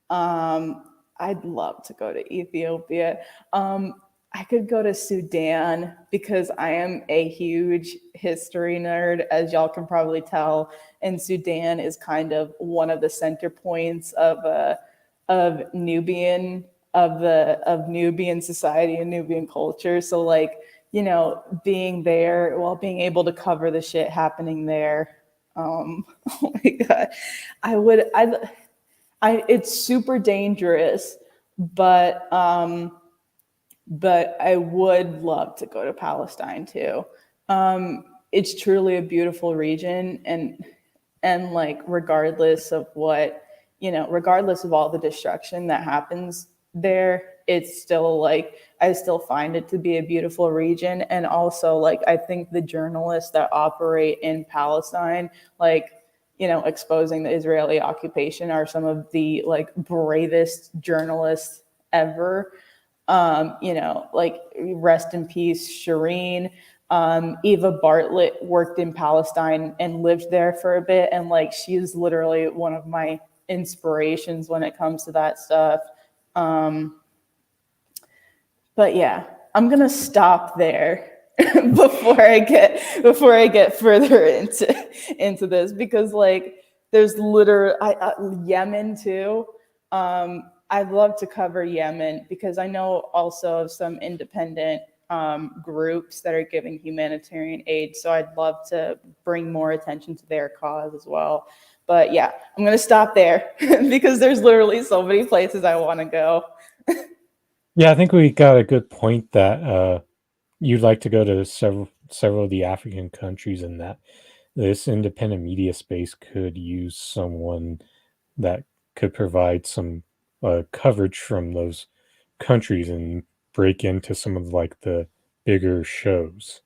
I'd love to go to Ethiopia. I could go to Sudan because I am a huge history nerd, as y'all can probably tell. And Sudan is kind of one of the center points of Nubian of Nubian society and Nubian culture. So like, you know, being there, well, being able to cover the shit happening there. Oh my god, I would I it's super dangerous, but but I would love to go to Palestine too. It's truly a beautiful region, and like regardless of what, regardless of all the destruction that happens there, it's still like I still find it to be a beautiful region. And also, like, I think the journalists that operate in Palestine, like, exposing the Israeli occupation, are some of the like bravest journalists ever. Like, rest in peace, Shireen. Eva Bartlett worked in Palestine and lived there for a bit, and like she's literally one of my inspirations when it comes to that stuff. But yeah, I'm gonna stop there before I get further into this, because like there's literally Yemen too. I'd love to cover Yemen because I know also of some independent groups that are giving humanitarian aid. So I'd love to bring more attention to their cause as well. But yeah, I'm going to stop there because there's literally so many places I want to go. Yeah, I think we got a good point that you'd like to go to several of the African countries, and that this independent media space could use someone that could provide some coverage from those countries and break into some of like the bigger shows.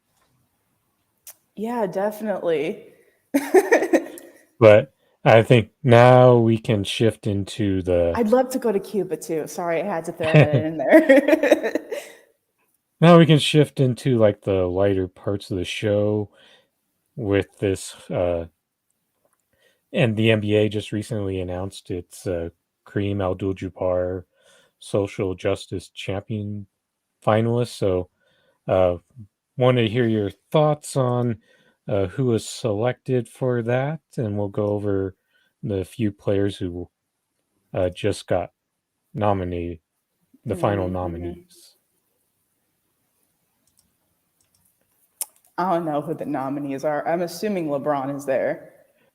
Yeah, definitely. But I think now we can shift into the I'd love to go to Cuba too. Sorry, I had to throw that in there. now we can shift into like the lighter parts of the show with this and the NBA just recently announced its Kareem Abdul-Jabbar Social Justice Champion finalist. So want to hear your thoughts on who was selected for that, and we'll go over the few players who just got nominated, the final nominees. I don't know who the nominees are. I'm assuming LeBron is there.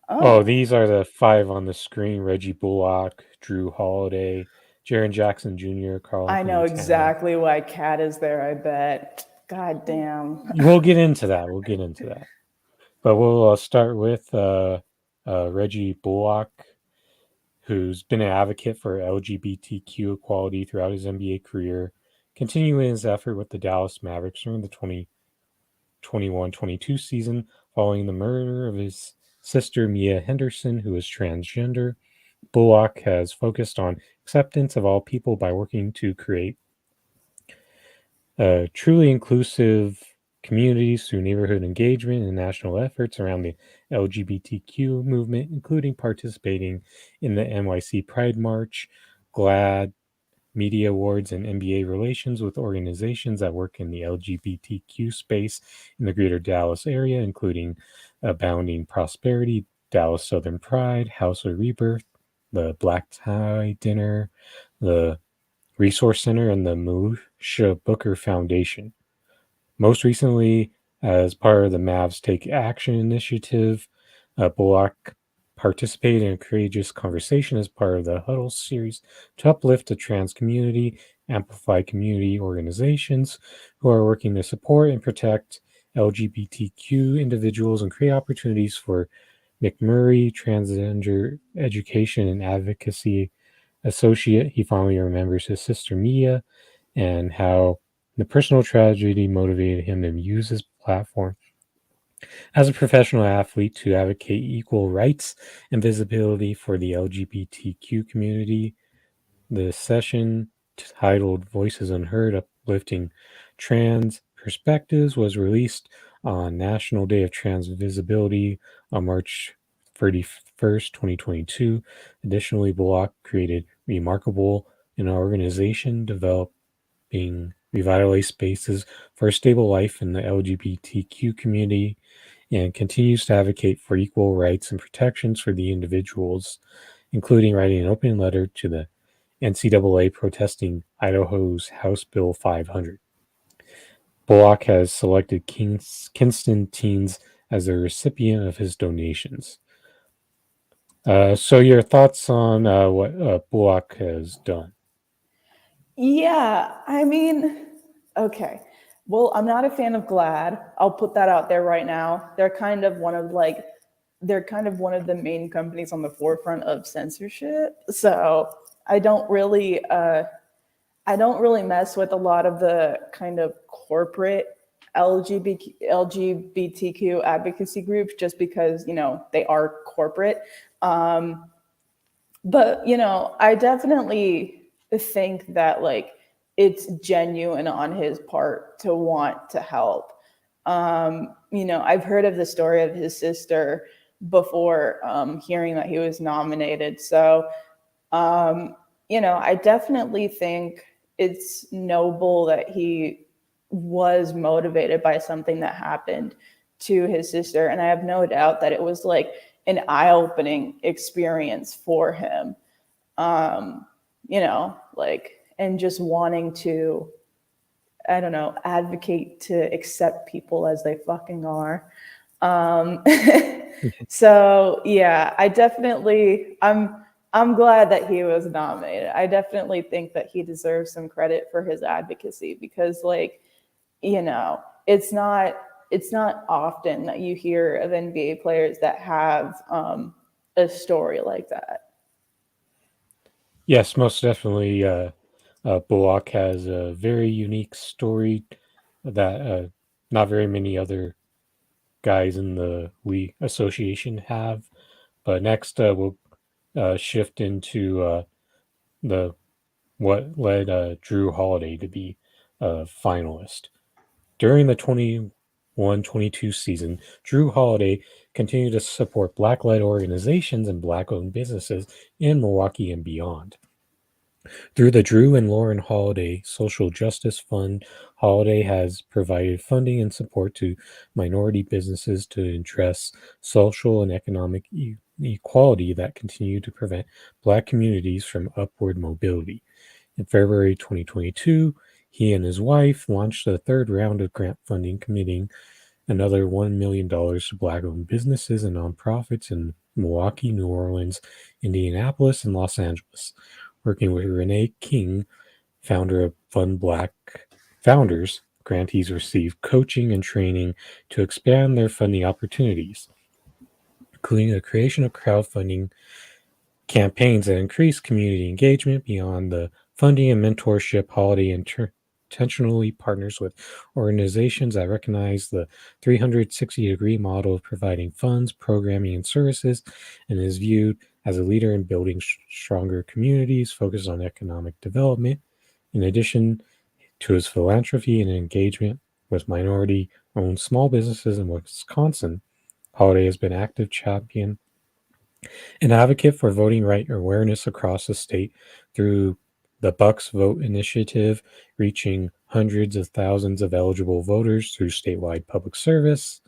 Oh, these are the 5 on the screen: Reggie Bullock, Drew Holiday, Jaren Jackson Jr., Carl I know Anthony Towns. exactly why Cat is there, I bet. God damn. We'll get into that. But we'll start with Reggie Bullock, who's been an advocate for LGBTQ equality throughout his NBA career, continuing his effort with the Dallas Mavericks during the 2021-22 season following the murder of his sister Mia Henderson, who is transgender. Bullock has focused on acceptance of all people by working to create truly inclusive communities through neighborhood engagement and national efforts around the LGBTQ movement, including participating in the NYC Pride March, GLAAD, Media Awards, and NBA relations with organizations that work in the LGBTQ space in the greater Dallas area, including Abounding Prosperity, Dallas Southern Pride, House of Rebirth, the Black Tie Dinner, the Resource Center, and the Malusha Booker Foundation. Most recently, as part of the Mavs Take Action initiative, Bullock participated in a courageous conversation as part of the Huddle series to uplift the trans community, amplify community organizations who are working to support and protect LGBTQ individuals, and create opportunities for McMurray Transgender Education and Advocacy Associate. He fondly remembers his sister Mia and how the personal tragedy motivated him to use his platform as a professional athlete to advocate equal rights and visibility for the LGBTQ community. The session, titled Voices Unheard, Uplifting Trans Perspectives, was released on National Day of Trans Visibility on March 31st, 2022. Additionally, Bullock created Remarkable, an organization developing revitalized spaces for a stable life in the LGBTQ community, and continues to advocate for equal rights and protections for the individuals, including writing an open letter to the NCAA protesting Idaho's House Bill 500. Bullock has selected Kinston teens as the recipient of his donations. So your thoughts on what Bullock has done? Yeah, I mean, Okay. Well, I'm not a fan of GLAAD. I'll put that out there right now. They're kind of one of the main companies on the forefront of censorship. So I don't really mess with a lot of the kind of corporate LGBTQ advocacy groups just because, they are corporate. But, I definitely think that like it's genuine on his part to want to help. I've heard of the story of his sister before hearing that he was nominated. So, I definitely think it's noble that he was motivated by something that happened to his sister. And I have no doubt that it was like an eye-opening experience for him. And just wanting to, I don't know, advocate to accept people as they fucking are. Um, so yeah, I'm glad that he was nominated. I definitely think that he deserves some credit for his advocacy because it's not often that you hear of NBA players that have a story like that. Yes, most definitely. Bullock has a very unique story that not very many other guys in the league association have. But next, we'll shift into the what led Drew Holiday to be a finalist. During the 21-22 season, Drew Holiday continued to support Black-led organizations and Black-owned businesses in Milwaukee and beyond. Through the Drew and Lauren Holiday Social Justice Fund, Holiday has provided funding and support to minority businesses to address social and economic equality that continue to prevent Black communities from upward mobility. In February 2022, he and his wife launched a third round of grant funding, committing another $1 million to Black-owned businesses and nonprofits in Milwaukee, New Orleans, Indianapolis, and Los Angeles. Working with Renee King, founder of Fund Black Founders, grantees receive coaching and training to expand their funding opportunities, including the creation of crowdfunding campaigns that increase community engagement. Beyond the funding and mentorship. Holiday intentionally partners with organizations that recognize the 360-degree model of providing funds, programming, and services, and is viewed as a leader in building stronger communities focused on economic development. In addition to his philanthropy and engagement with minority-owned small businesses in Wisconsin, Holiday has been active champion an advocate for voting right awareness across the state through the Bucks Vote initiative, reaching hundreds of thousands of eligible voters through statewide public service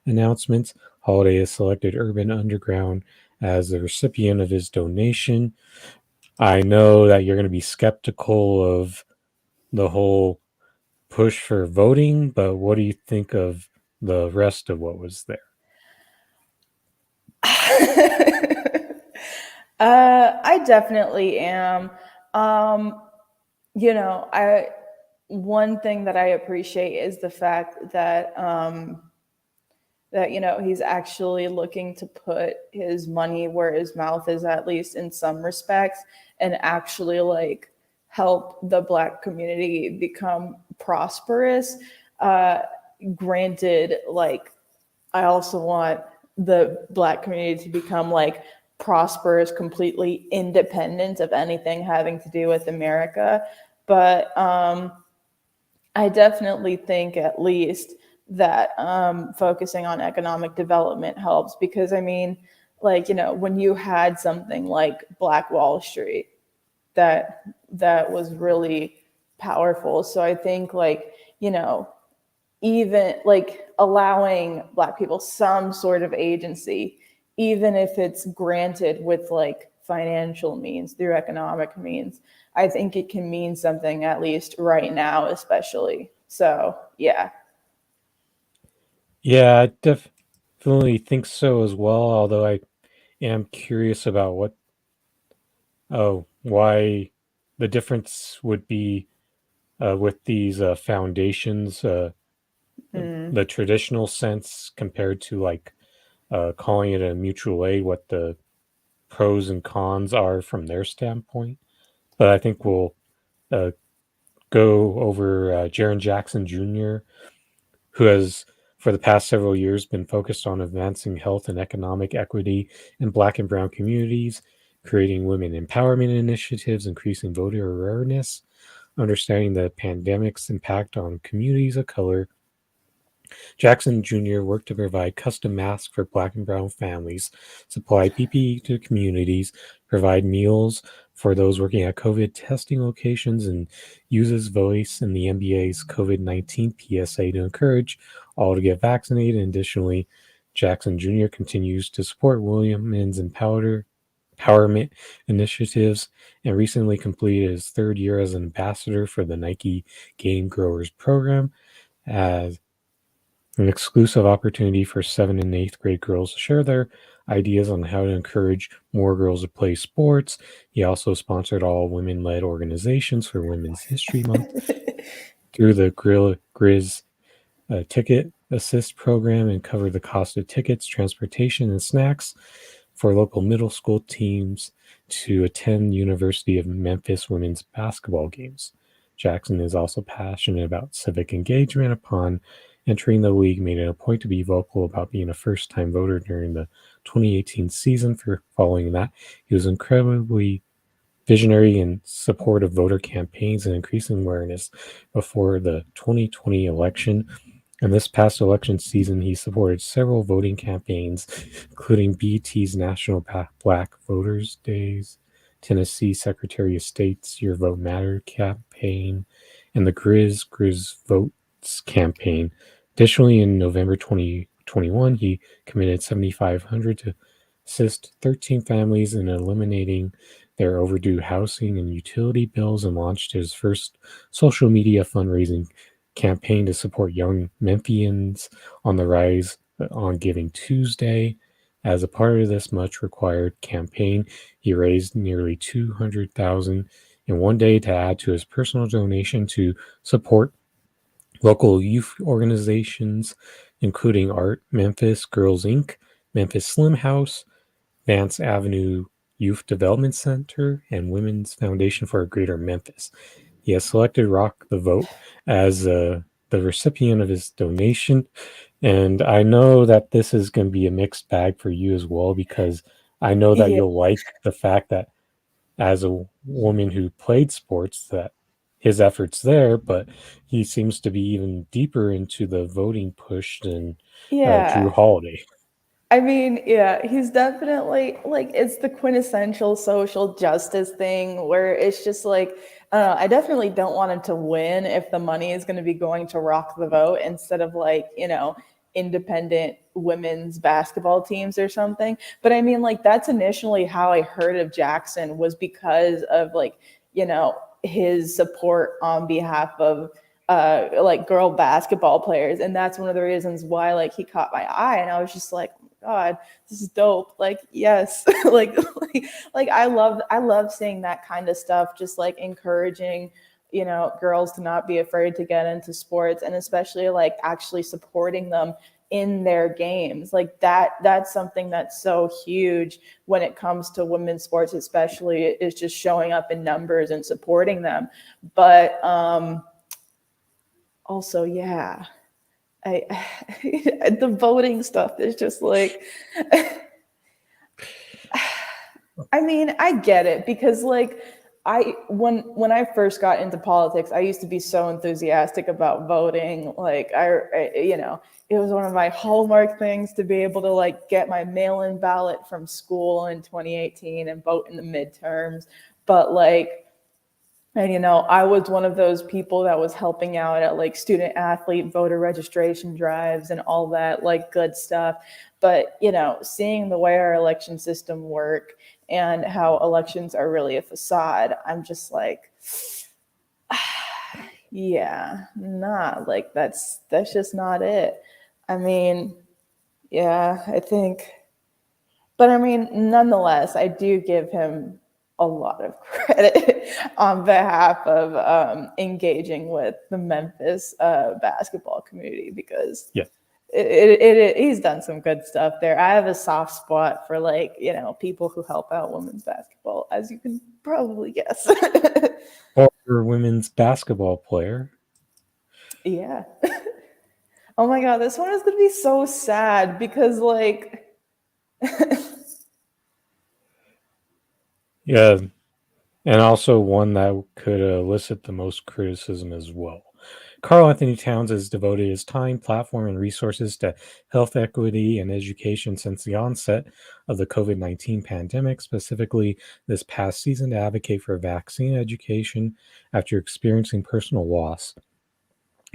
announcements. Holiday has selected Urban Underground as the recipient of his donation. I know that you're going to be skeptical of the whole push for voting, but what do you think of the rest of what was there? I definitely am. I one thing that I appreciate is the fact that he's actually looking to put his money where his mouth is, at least in some respects, and actually like help the Black community become prosperous. Granted, like I also want the Black community to become like prosperous, completely independent of anything having to do with America. But I definitely think at least that focusing on economic development helps because I mean, like, when you had something like Black Wall Street, that was really powerful. So I think like, even like allowing Black people some sort of agency, even if it's granted with like financial means, through economic means, I think it can mean something, at least right now, especially. So, yeah. Yeah, I definitely think so as well, although I am curious about why the difference would be with these foundations, the traditional sense compared to like calling it a mutual aid, what the pros and cons are from their standpoint. But I think we'll uh, go over Jaron Jackson Jr., who has, for the past several years, been focused on advancing health and economic equity in Black and Brown communities, creating women empowerment initiatives, increasing voter awareness, understanding the pandemic's impact on communities of color. Jackson Jr. worked to provide custom masks for Black and Brown families, supply PPE to communities, provide meals for those working at COVID testing locations, and use his voice in the NBA's COVID-19 PSA to encourage all to get vaccinated. Additionally, Jackson Jr. continues to support women's empowerment initiatives and recently completed his third year as an ambassador for the Nike Game Growers program as an exclusive opportunity for 7th and 8th grade girls to share their ideas on how to encourage more girls to play sports. He also sponsored all women-led organizations for Women's History Month through the Grizz ticket assist program and covered the cost of tickets, transportation, and snacks for local middle school teams to attend University of Memphis women's basketball games. Jackson is also passionate about civic engagement. Upon entering the league, made it a point to be vocal about being a first-time voter during the 2018 season. Following that, he was incredibly visionary in support of voter campaigns and increasing awareness before the 2020 election. In this past election season, he supported several voting campaigns, including BET's National Black Voters Days, Tennessee Secretary of State's Your Vote Matter campaign, and the Grizz Votes campaign. Additionally, in November 2021, he committed $7,500 to assist 13 families in eliminating their overdue housing and utility bills and launched his first social media fundraising campaign to support young Memphians on the rise on Giving Tuesday. As a part of this much required campaign, he raised nearly $200,000 in one day to add to his personal donation to support local youth organizations, including Art Memphis Girls Inc., Memphis Slim House, Vance Avenue Youth Development Center, and Women's Foundation for Greater Memphis. He has selected Rock the Vote as the recipient of his donation. And I know that this is going to be a mixed bag for you as well, because I know that Yeah. you'll like the fact that as a woman who played sports, that his efforts there, but he seems to be even deeper into the voting push than Drew Yeah. Holiday. I mean, yeah, he's definitely like it's the quintessential social justice thing where it's just like I don't know. I definitely don't want him to win if the money is going to be going to Rock the Vote instead of like independent women's basketball teams or something. But I mean, like that's initially how I heard of Jackson was because of like his support on behalf of like girl basketball players, and that's one of the reasons why like he caught my eye, and I was just like, God, this is dope. Like, yes, like I love seeing that kind of stuff, just like encouraging, girls to not be afraid to get into sports and especially like actually supporting them in their games. Like that's something that's so huge when it comes to women's sports, especially is just showing up in numbers and supporting them. But also, yeah. I the voting stuff is just like I mean, I get it because like when I first got into politics, I used to be so enthusiastic about voting. Like it was one of my hallmark things to be able to like get my mail-in ballot from school in 2018 and vote in the midterms. But like and I was one of those people that was helping out at like student athlete voter registration drives and all that like good stuff. But seeing the way our election system work and how elections are really a facade, I'm just like, yeah, nah, like that's just not it. I mean, yeah, I think, but I mean, nonetheless, I do give him a lot of credit on behalf of engaging with the Memphis basketball community, because Yeah. he's done some good stuff there. I have a soft spot for, like, people who help out women's basketball, as you can probably guess. Former women's basketball player. Yeah. Oh my God, this one is going to be so sad because, like, Yeah. And also one that could elicit the most criticism as well. Carl Anthony Towns has devoted his time, platform, and resources to health equity and education since the onset of the COVID-19 pandemic, specifically this past season to advocate for vaccine education after experiencing personal loss.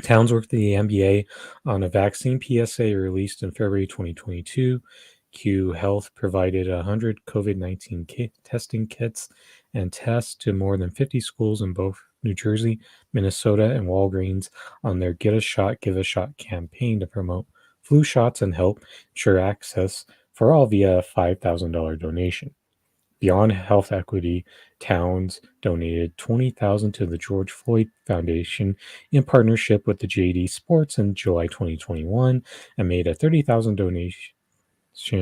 Towns worked at the NBA on a vaccine PSA released in February 2022. Q Health provided 100 COVID-19 testing kits and tests to more than 50 schools in both New Jersey, Minnesota, and Walgreens on their Get a Shot, Give a Shot campaign to promote flu shots and help ensure access for all via a $5,000 donation. Beyond Health Equity, Towns donated $20,000 to the George Floyd Foundation in partnership with the JD Sports in July 2021 and made a $30,000 donation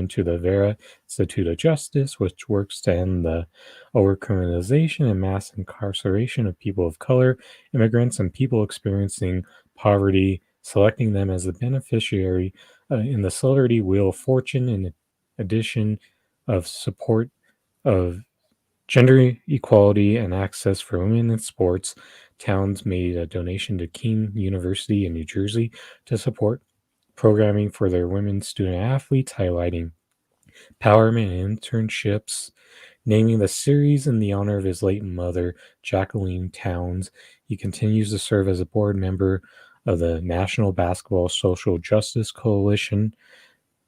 to the Vera Institute of Justice, which works to end the overcriminalization and mass incarceration of people of color, immigrants, and people experiencing poverty, selecting them as the beneficiary in the Celebrity Wheel of Fortune. In addition of support of gender equality and access for women in sports, Towns made a donation to Keene University in New Jersey to support programming for their women student athletes, highlighting empowerment and internships, naming the series in the honor of his late mother, Jacqueline Towns. He continues to serve as a board member of the National Basketball Social Justice Coalition.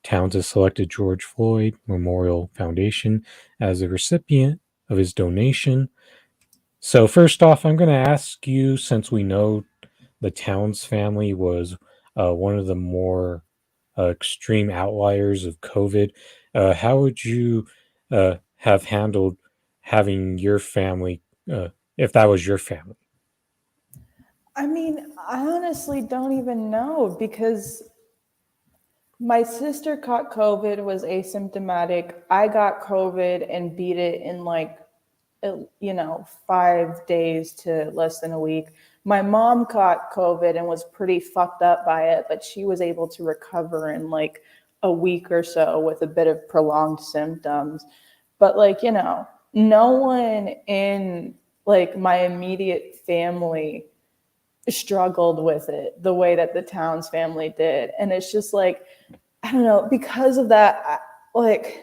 Towns has selected George Floyd Memorial Foundation as a recipient of his donation. So first off, I'm going to ask you, since we know the Towns family was one of the more extreme outliers of COVID, how would you have handled having your family, if that was your family? I mean, I honestly don't even know, because my sister caught COVID, was asymptomatic. I got COVID and beat it in, like, 5 days to less than a week. My mom caught COVID and was pretty fucked up by it, but she was able to recover in like a week or so with a bit of prolonged symptoms. But, like, no one in, like, my immediate family struggled with it the way that the Towns family did. And it's just like, I don't know, because of that, like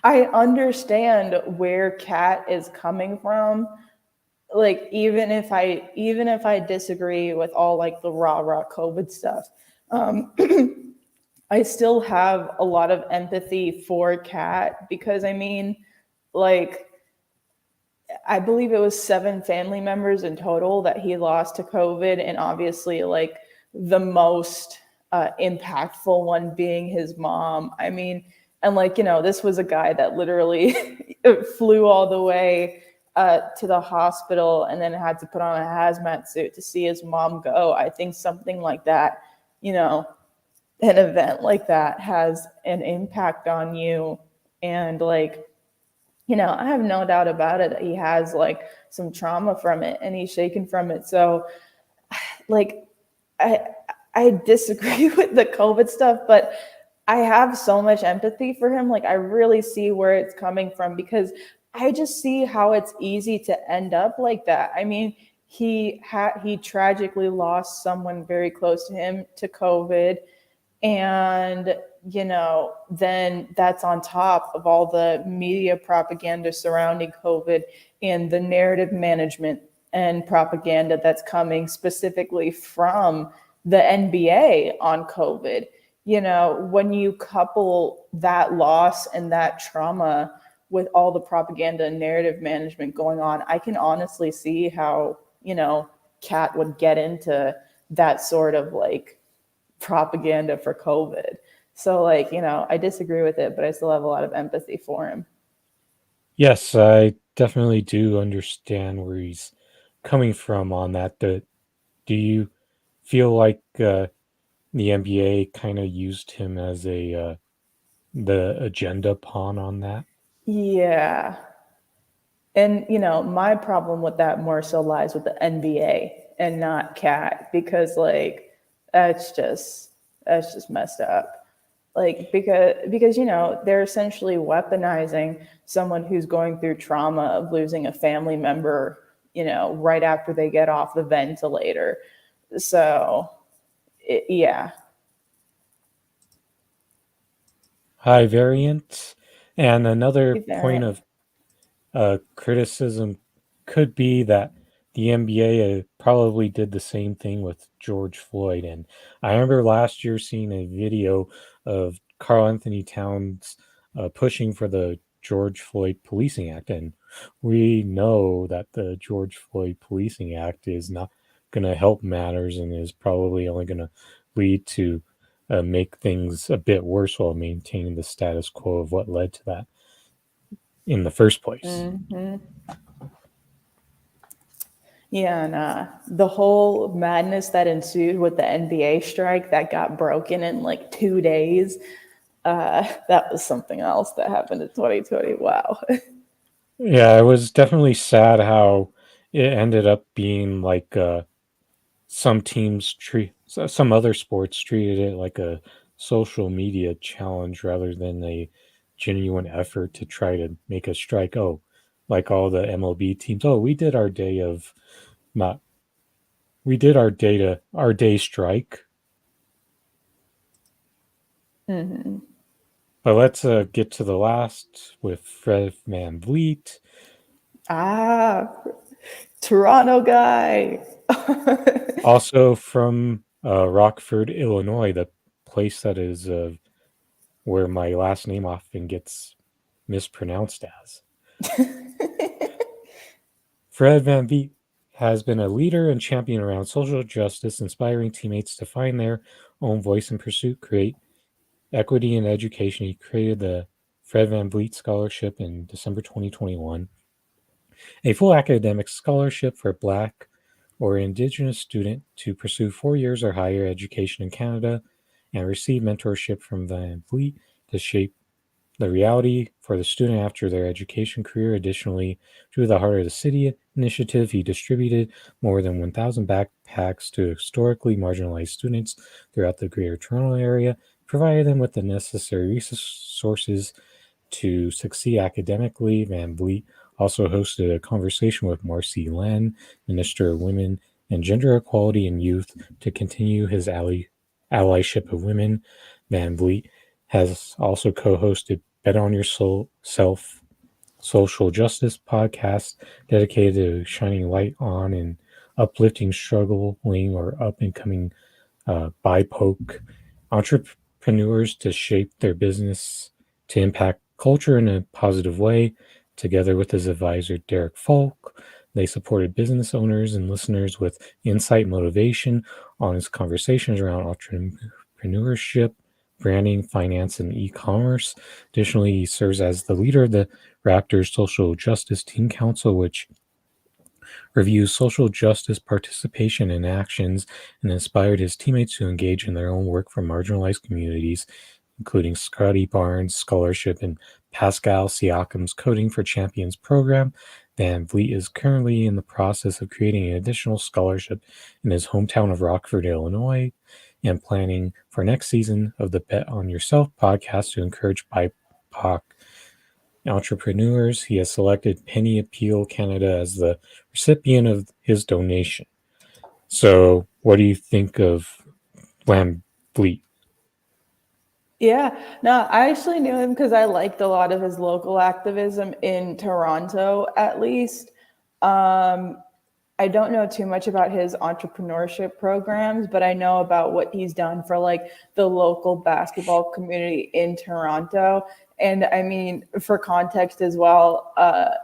I understand where Kat is coming from. Like, even if I disagree with all, like, the rah COVID stuff, I still have a lot of empathy for Kat, because I mean, like, I believe it was 7 family members in total that he lost to COVID, and obviously, like, the most impactful one being his mom. I mean, and, like, this was a guy that literally flew all the way to the hospital and then had to put on a hazmat suit to see his mom go. I think something like that, an event like that has an impact on you. And, like, I have no doubt about it that he has, like, some trauma from it and he's shaken from it. So, like, I disagree with the COVID stuff, but I have so much empathy for him. Like, I really see where it's coming from, because I just see how it's easy to end up like that. I mean, he tragically lost someone very close to him to COVID, and then that's on top of all the media propaganda surrounding COVID and the narrative management and propaganda that's coming specifically from the NBA on COVID. When you couple that loss and that trauma with all the propaganda and narrative management going on, I can honestly see how, Kat would get into that sort of, like, propaganda for COVID. So, like, I disagree with it, but I still have a lot of empathy for him. Yes, I definitely do understand where he's coming from on that. Do you feel like the NBA kind of used him as a the agenda pawn on that? Yeah. And my problem with that more so lies with the NBA and not Cat, because like that's just that's just messed up. Like because they're essentially weaponizing someone who's going through trauma of losing a family member, right after they get off the ventilator. So, yeah. High variant. And another point Variant. of criticism could be that the NBA probably did the same thing with George Floyd. And I remember last year seeing a video of Carl Anthony Towns pushing for the George Floyd Policing Act. And we know that the George Floyd Policing Act is not going to help matters and is probably only going to lead to make things a bit worse while maintaining the status quo of what led to that in the first place. Yeah, and the whole madness that ensued with the NBA strike that got broken in like 2 days, that was something else that happened in 2020. Wow. Yeah, it was definitely sad how it ended up being like some other sports treated it like a social media challenge rather than a genuine effort to try to make a strike. Oh, like all the MLB teams. Oh, not we did our day strike. But let's get to the last with Fred Van Vliet. Ah, Toronto guy. Also from Rockford, Illinois, the place that is where my last name often gets mispronounced as. Fred Van Vliet has been a leader and champion around social justice, inspiring teammates to find their own voice and create equity in education. He created the Fred Van Vliet Scholarship in December 2021, a full academic scholarship for Black or Indigenous student to pursue 4 years or higher education in Canada and receive mentorship from Van Vliet to shape the reality for the student after their education career. Additionally, through the Heart of the City initiative, he distributed more than 1,000 backpacks to historically marginalized students throughout the Greater Toronto Area, provided them with the necessary resources to succeed academically. Van Vliet also hosted a conversation with Marcy Len, Minister of Women and Gender Equality and Youth, to continue his allyship of women. Van Vliet has also co-hosted Bet on Yourself social justice podcast dedicated to shining light on and uplifting struggling or up and coming BIPOC entrepreneurs to shape their business to impact culture in a positive way. Together with his advisor, Derek Falk, they supported business owners and listeners with insight, motivation on his conversations around entrepreneurship, branding, finance, and e-commerce. Additionally, he serves as the leader of the Raptors Social Justice Team Council, which reviews social justice participation and actions, and inspired his teammates to engage in their own work for marginalized communities, including Scotty Barnes' scholarship and Pascal Siakam's Coding for Champions program. Van Vliet is currently in the process of creating an additional scholarship in his hometown of Rockford, Illinois, and planning for next season of the Bet on Yourself podcast to encourage BIPOC entrepreneurs. He has selected Penny Appeal Canada as the recipient of his donation. So, what do you think of Van Vliet? Yeah, no, I actually knew him because I liked a lot of his local activism in Toronto, at least. Um, I don't know too much about his entrepreneurship programs, but I know about what he's done for like the local basketball community in Toronto. And I mean, for context as well,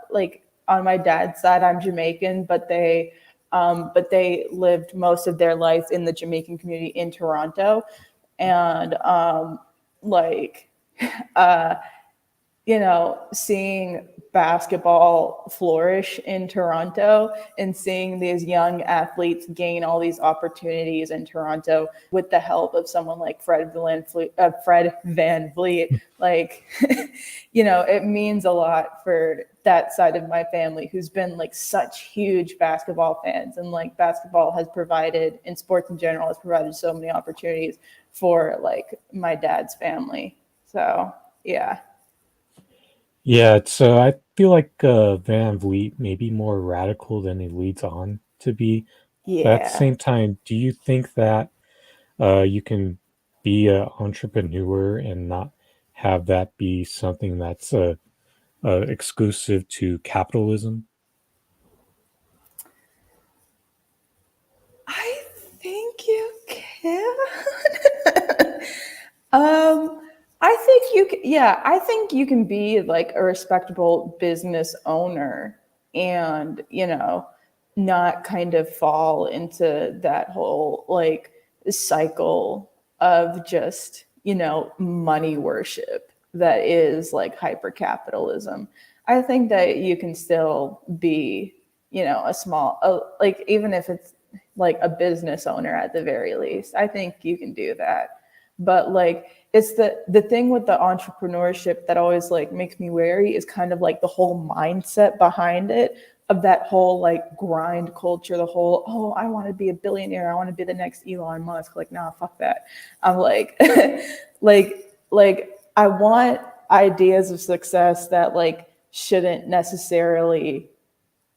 like on my dad's side, I'm Jamaican, but they lived most of their life in the Jamaican community in Toronto, and like seeing basketball flourish in Toronto and seeing these young athletes gain all these opportunities in Toronto with the help of someone like Fred Van Vliet, like, it means a lot for that side of my family who's been like such huge basketball fans, and like basketball has provided, and sports in general has provided so many opportunities for like my dad's family. So yeah. Yeah, so I feel like Van Vliet may be more radical than he leads on to be. But at the Yeah. same time, do you think that you can be an entrepreneur and not have that be something that's exclusive to capitalism? I think you can. I think I think you can be like a respectable business owner and, not kind of fall into that whole like cycle of just, money worship that is like hyper capitalism. I think that you can still be, a small, like, even if it's like a business owner at the very least, I think you can do that. But like, it's the thing with the entrepreneurship that always like makes me wary is kind of like the whole mindset behind it, of that whole like grind culture, the whole, oh, I want to be a billionaire, I want to be the next Elon Musk. Like, nah, fuck that. I'm like like I want ideas of success that like shouldn't necessarily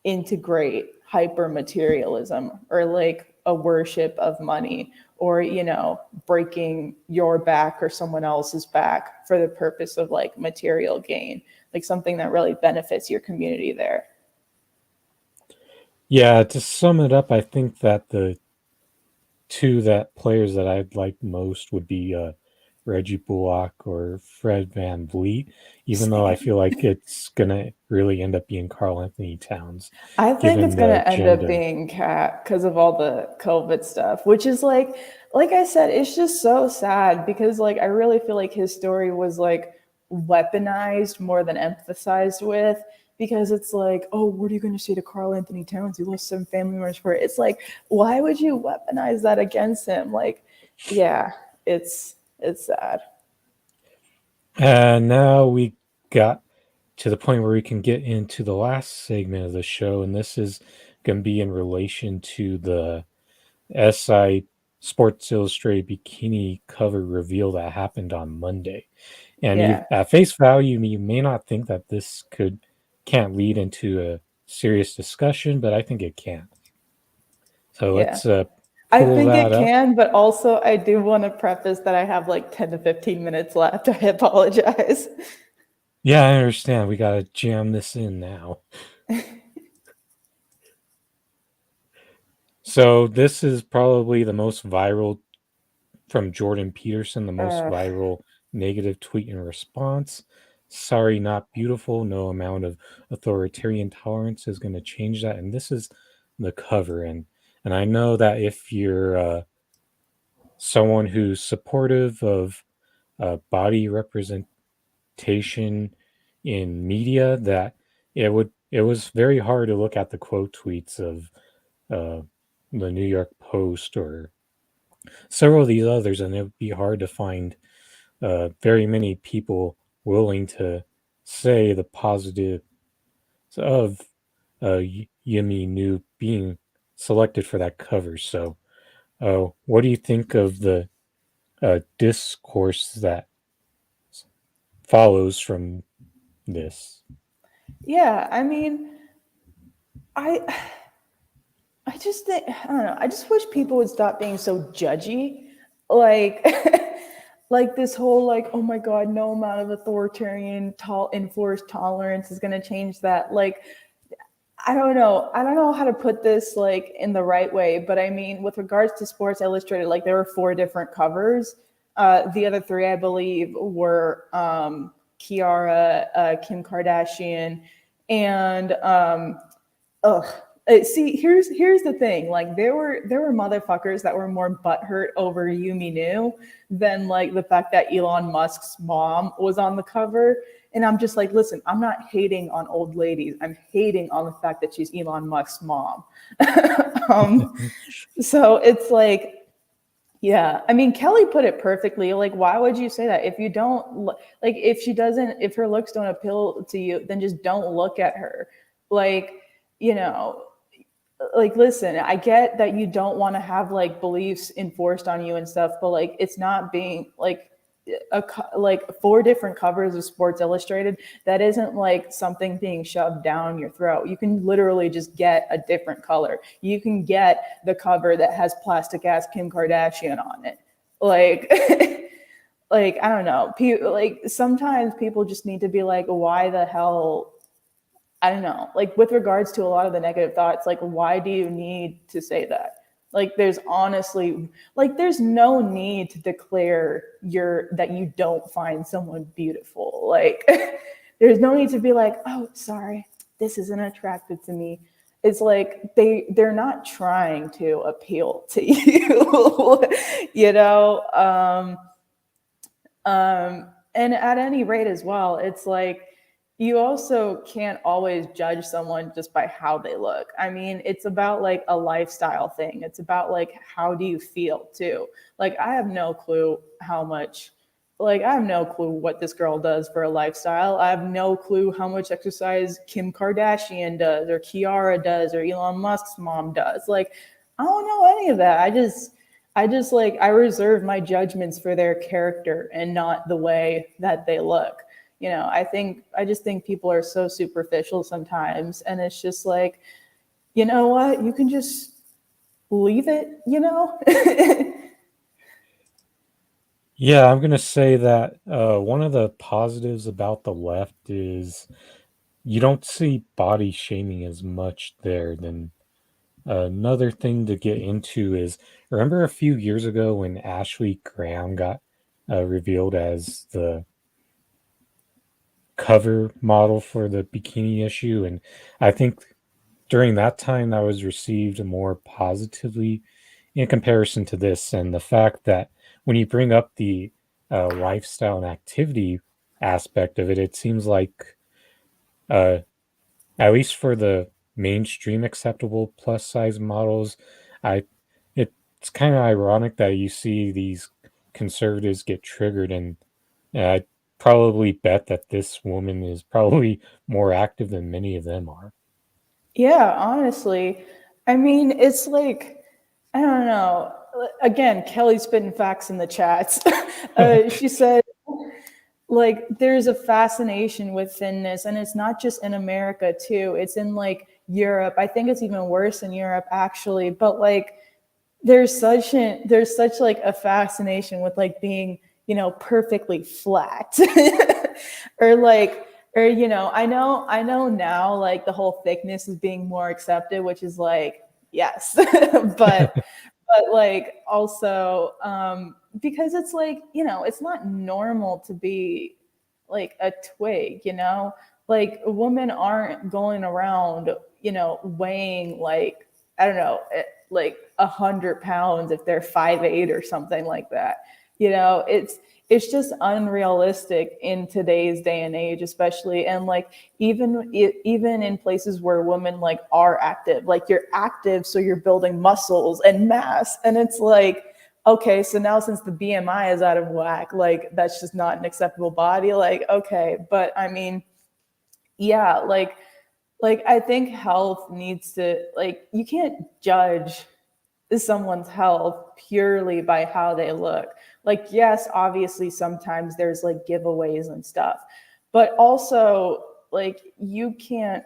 integrate hyper materialism or like a worship of money, or breaking your back or someone else's back for the purpose of like material gain, like something that really benefits your community there. Yeah, to sum it up, I think that the two that players that I'd like most would be Reggie Bullock or Fred Van Vliet, even though I Same. feel like it's gonna really end up being Carl Anthony Towns, I think given it's going the to end up agenda. being Cat because of all the COVID stuff, which is like I said, it's just so sad because like I really feel like his story was like weaponized more than emphasized with, because it's like, oh, what are you going to say to Carl Anthony Towns? He lost some family members for it. It's like, why would you weaponize that against him? Like, yeah, it's sad. And now we got to the point where we can get into the last segment of the show, and this is going to be in relation to the SI Sports Illustrated bikini cover reveal that happened on Monday. And you, Yeah, at face value, you may not think that this can't lead into a serious discussion, but I think it can. So yeah. let's I pull think that it up. can, but also I do want to preface that I have like 10 to 15 minutes left. I apologize. Yeah, I understand. We gotta jam this in now. So this is probably the most viral from Jordan Peterson, the most Uh, viral negative tweet in response. Sorry, not beautiful. No amount of authoritarian tolerance is going to change that. And this is the cover. And I know that if you're someone who's supportive of body representation in media, that it was very hard to look at the quote tweets of uh, the New York Post or several of these others, and it would be hard to find very many people willing to say the positive of Yumi Nu being selected for that cover. So, what do you think of the discourse that follows from this? yeah, I mean, I I just think, I don't know. I just wish people would stop being so judgy. Like like this whole like, oh my god, no amount of authoritarian enforced tolerance is going to change that. Like, I don't know. I don't know how to put this like in the right way, but I mean, with regards to Sports Illustrated, like there were four different covers. The other three, I believe, were Kiara, Kim Kardashian, and ugh, See, here's the thing. Like there were motherfuckers that were more butthurt over Yumi Nu than like the fact that Elon Musk's mom was on the cover. And I'm just like, listen, I'm not hating on old ladies. I'm hating on the fact that she's Elon Musk's mom. So it's like, yeah, I mean, Kelly put it perfectly. Like, why would you say that? If you don't like, if her looks don't appeal to you, then just don't look at her. Like, you know, like, listen, I get that you don't want to have like beliefs enforced on you and stuff, but like, it's not being like like 4 different covers of Sports Illustrated. That isn't like something being shoved down your throat. You can literally just get a different color. You can get the cover that has plastic ass Kim Kardashian on it. Like, like, I don't know. Like sometimes people just need to be like, why the hell? I don't know, like with regards to a lot of the negative thoughts, like why do you need to say that? Like there's honestly, like there's no need to declare that you don't find someone beautiful. Like there's no need to be like, oh, sorry, this isn't attractive to me. It's like they're not trying to appeal to you, you know? And at any rate as well, it's like, you also can't always judge someone just by how they look. I mean, it's about like a lifestyle thing. It's about like, how do you feel too? Like, I have no clue what this girl does for a lifestyle. I have no clue how much exercise Kim Kardashian does or Kiara does or Elon Musk's mom does. Like, I don't know any of that. I reserve my judgments for their character and not the way that they look. You know, I just think people are so superficial sometimes, and it's just like, you know what, you can just leave it, you know? Yeah, I'm going to say that one of the positives about the left is you don't see body shaming as much there. Than another thing to get into is, remember a few years ago when Ashley Graham got revealed as the cover model for the bikini issue? And I think during that time that was received more positively in comparison to this. And the fact that when you bring up the lifestyle and activity aspect of it, it seems like uh, at least for the mainstream acceptable plus size models, I it's kind of ironic that you see these conservatives get triggered, and I probably bet that this woman is probably more active than many of them are. Yeah, honestly. I mean, it's like, I don't know. Again, Kelly's spitting facts in the chats. She said, like, there's a fascination with thinness, and it's not just in America too. It's in like Europe. I think it's even worse in Europe actually. But like, there's such like a fascination with like being, you know, perfectly flat, or like, or you know, I know now like the whole thickness is being more accepted, which is like, yes, but like also because it's like, you know, it's not normal to be like a twig, you know, like women aren't going around, you know, weighing like, I don't know, like 100 pounds if they're 5'8" or something like that. You know, it's just unrealistic in today's day and age, especially. And like, even in places where women like are active, like you're active, so you're building muscles and mass, and it's like, okay, so now since the BMI is out of whack, like that's just not an acceptable body. Like, okay, but I mean, yeah, like I think health needs to, like, you can't judge someone's health purely by how they look. Like, yes, obviously sometimes there's like giveaways and stuff, but also like you can't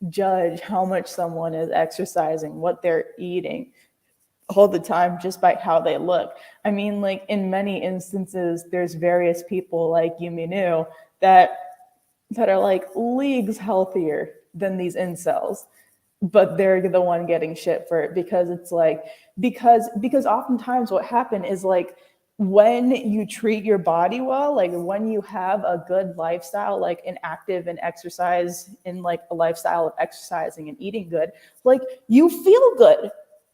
judge how much someone is exercising, what they're eating all the time just by how they look. I mean, like in many instances, there's various people like Yumi Nu that are like leagues healthier than these incels, but they're the one getting shit for it, because it's like, because oftentimes what happened is like when you treat your body well, like when you have a good lifestyle, like an active and exercise in like a lifestyle of exercising and eating good, like you feel good.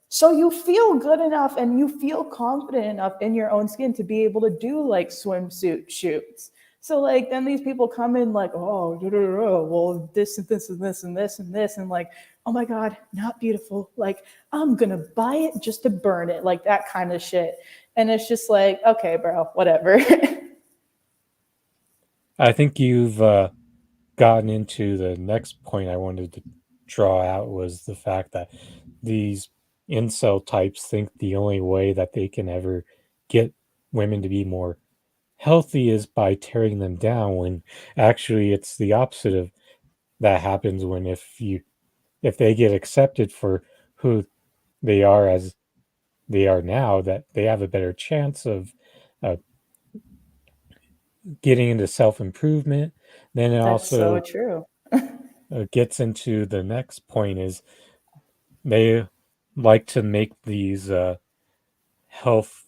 So you feel good enough and you feel confident enough in your own skin to be able to do like swimsuit shoots. So like then these people come in like, oh, well, this and this and this and this and this, and like, oh my God, not beautiful. Like I'm gonna buy it just to burn it, like that kind of shit. And it's just like, okay, bro, whatever. I think you've gotten into the next point I wanted to draw out was the fact that these incel types think the only way that they can ever get women to be more healthy is by tearing them down, when actually it's the opposite of that happens. When if they get accepted for who they are as they are now, that they have a better chance of uh, getting into self-improvement. Then it That's so also true. gets into the next point is they like to make these health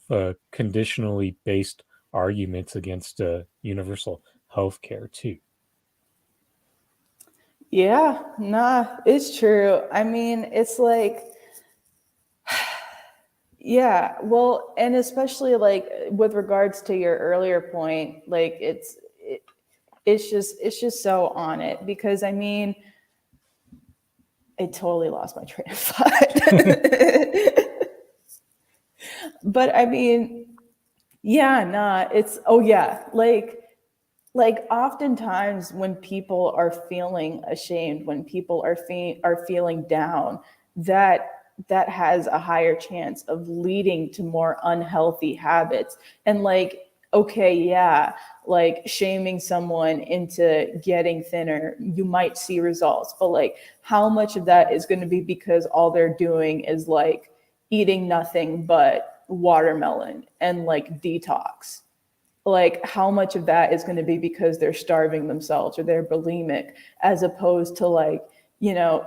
conditionally based arguments against universal health care too. Yeah, nah, it's true. I mean, it's like, yeah, well, and especially like with regards to your earlier point, like it's just so on it because I mean, I totally lost my train of thought. But I mean, yeah, nah, it's oh yeah, like oftentimes when people are feeling ashamed, when people are feeling down, that that has a higher chance of leading to more unhealthy habits. And like, okay, yeah, like shaming someone into getting thinner, you might see results, but like how much of that is going to be because all they're doing is like eating nothing but watermelon and like detox? Like how much of that is going to be because they're starving themselves or they're bulimic, as opposed to like,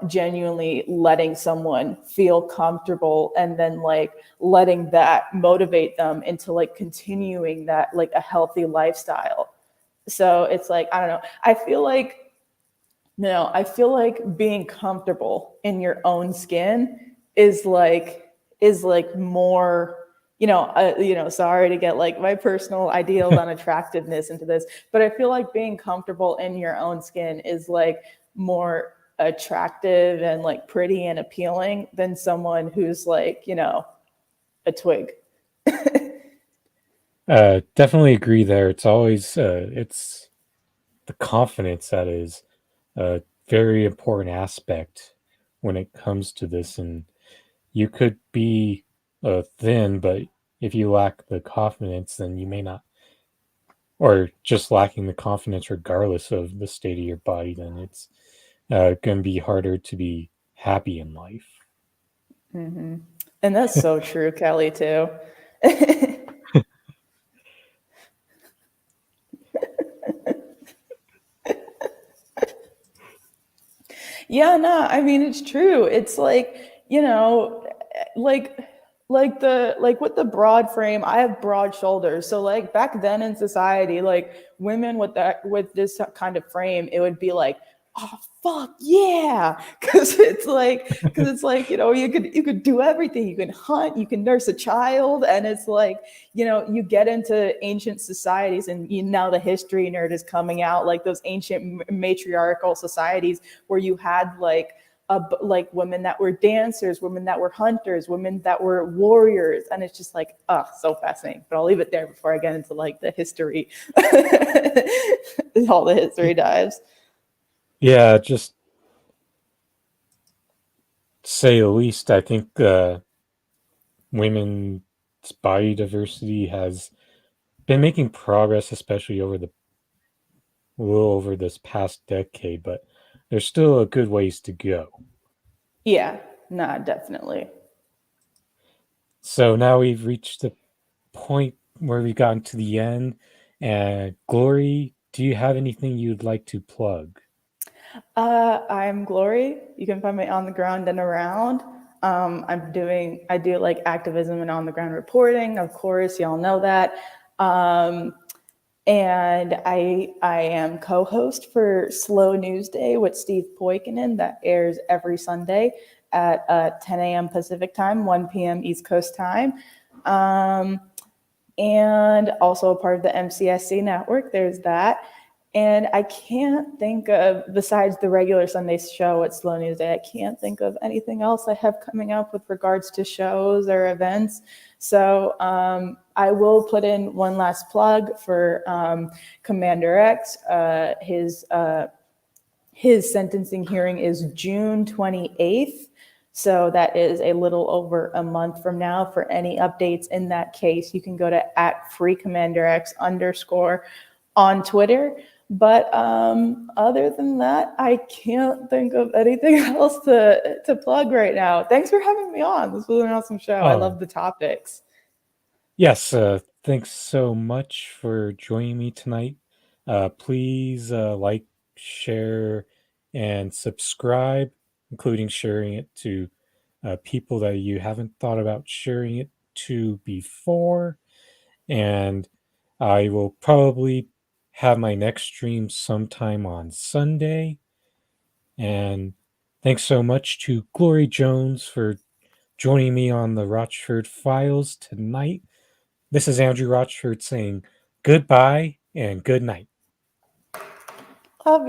genuinely letting someone feel comfortable and then like letting that motivate them into like continuing that like a healthy lifestyle. So it's like, I don't know, I feel like, no, I feel like being comfortable in your own skin is like more, sorry to get like my personal ideals on attractiveness into this, but I feel like being comfortable in your own skin is like more attractive and like pretty and appealing than someone who's like, a twig. Definitely agree there. It's always it's the confidence that is a very important aspect when it comes to this. And you could be thin, but if you lack the confidence, then you may not, or just lacking the confidence regardless of the state of your body, then it's going to be harder to be happy in life. And that's so true, Kelly, too. Yeah, no, I mean it's true. It's like, like like with the broad frame, I have broad shoulders. So like back then in society, like women with this kind of frame, it would be like, oh fuck yeah. Cause it's like, you could do everything. You can hunt, you can nurse a child, and it's like, you get into ancient societies, and now the history nerd is coming out, like those ancient matriarchal societies where you had like women that were dancers, women that were hunters, women that were warriors, and it's just like, oh, so fascinating. But I'll leave it there before I get into like the history, all the history dives. Yeah, just say the least. I think women's body diversity has been making progress, especially over the a little over this past decade, but there's still a good ways to go. Yeah, nah, definitely. So now we've reached the point where we've gotten to the end. And Glory, do you have anything you'd like to plug? I'm Glory. You can find me on the ground and around. I do like activism and on the ground reporting, of course, y'all know that. And I am co-host for Slow News Day with Steve Poikinen that airs every Sunday at 10 a.m. Pacific time, 1 p.m. East Coast time. And also a part of the MCSC network. There's that. And I can't think of, besides the regular Sunday show at Slow News Day, I can't think of anything else I have coming up with regards to shows or events. So I will put in one last plug for Commander X. His sentencing hearing is June 28th. So that is a little over a month from now. For any updates in that case, you can go to @FreeCommanderX_ on Twitter. But other than that, I can't think of anything else to plug right now. Thanks for having me on. This was an awesome show. I love the topics. Yes, thanks so much for joining me tonight. Please like, share, and subscribe, including sharing it to people that you haven't thought about sharing it to before. And I will probably have my next stream sometime on Sunday. And thanks so much to Glory Jones for joining me on the Rochford Files tonight. This is Andrew Rochford saying goodbye and good night. Love you.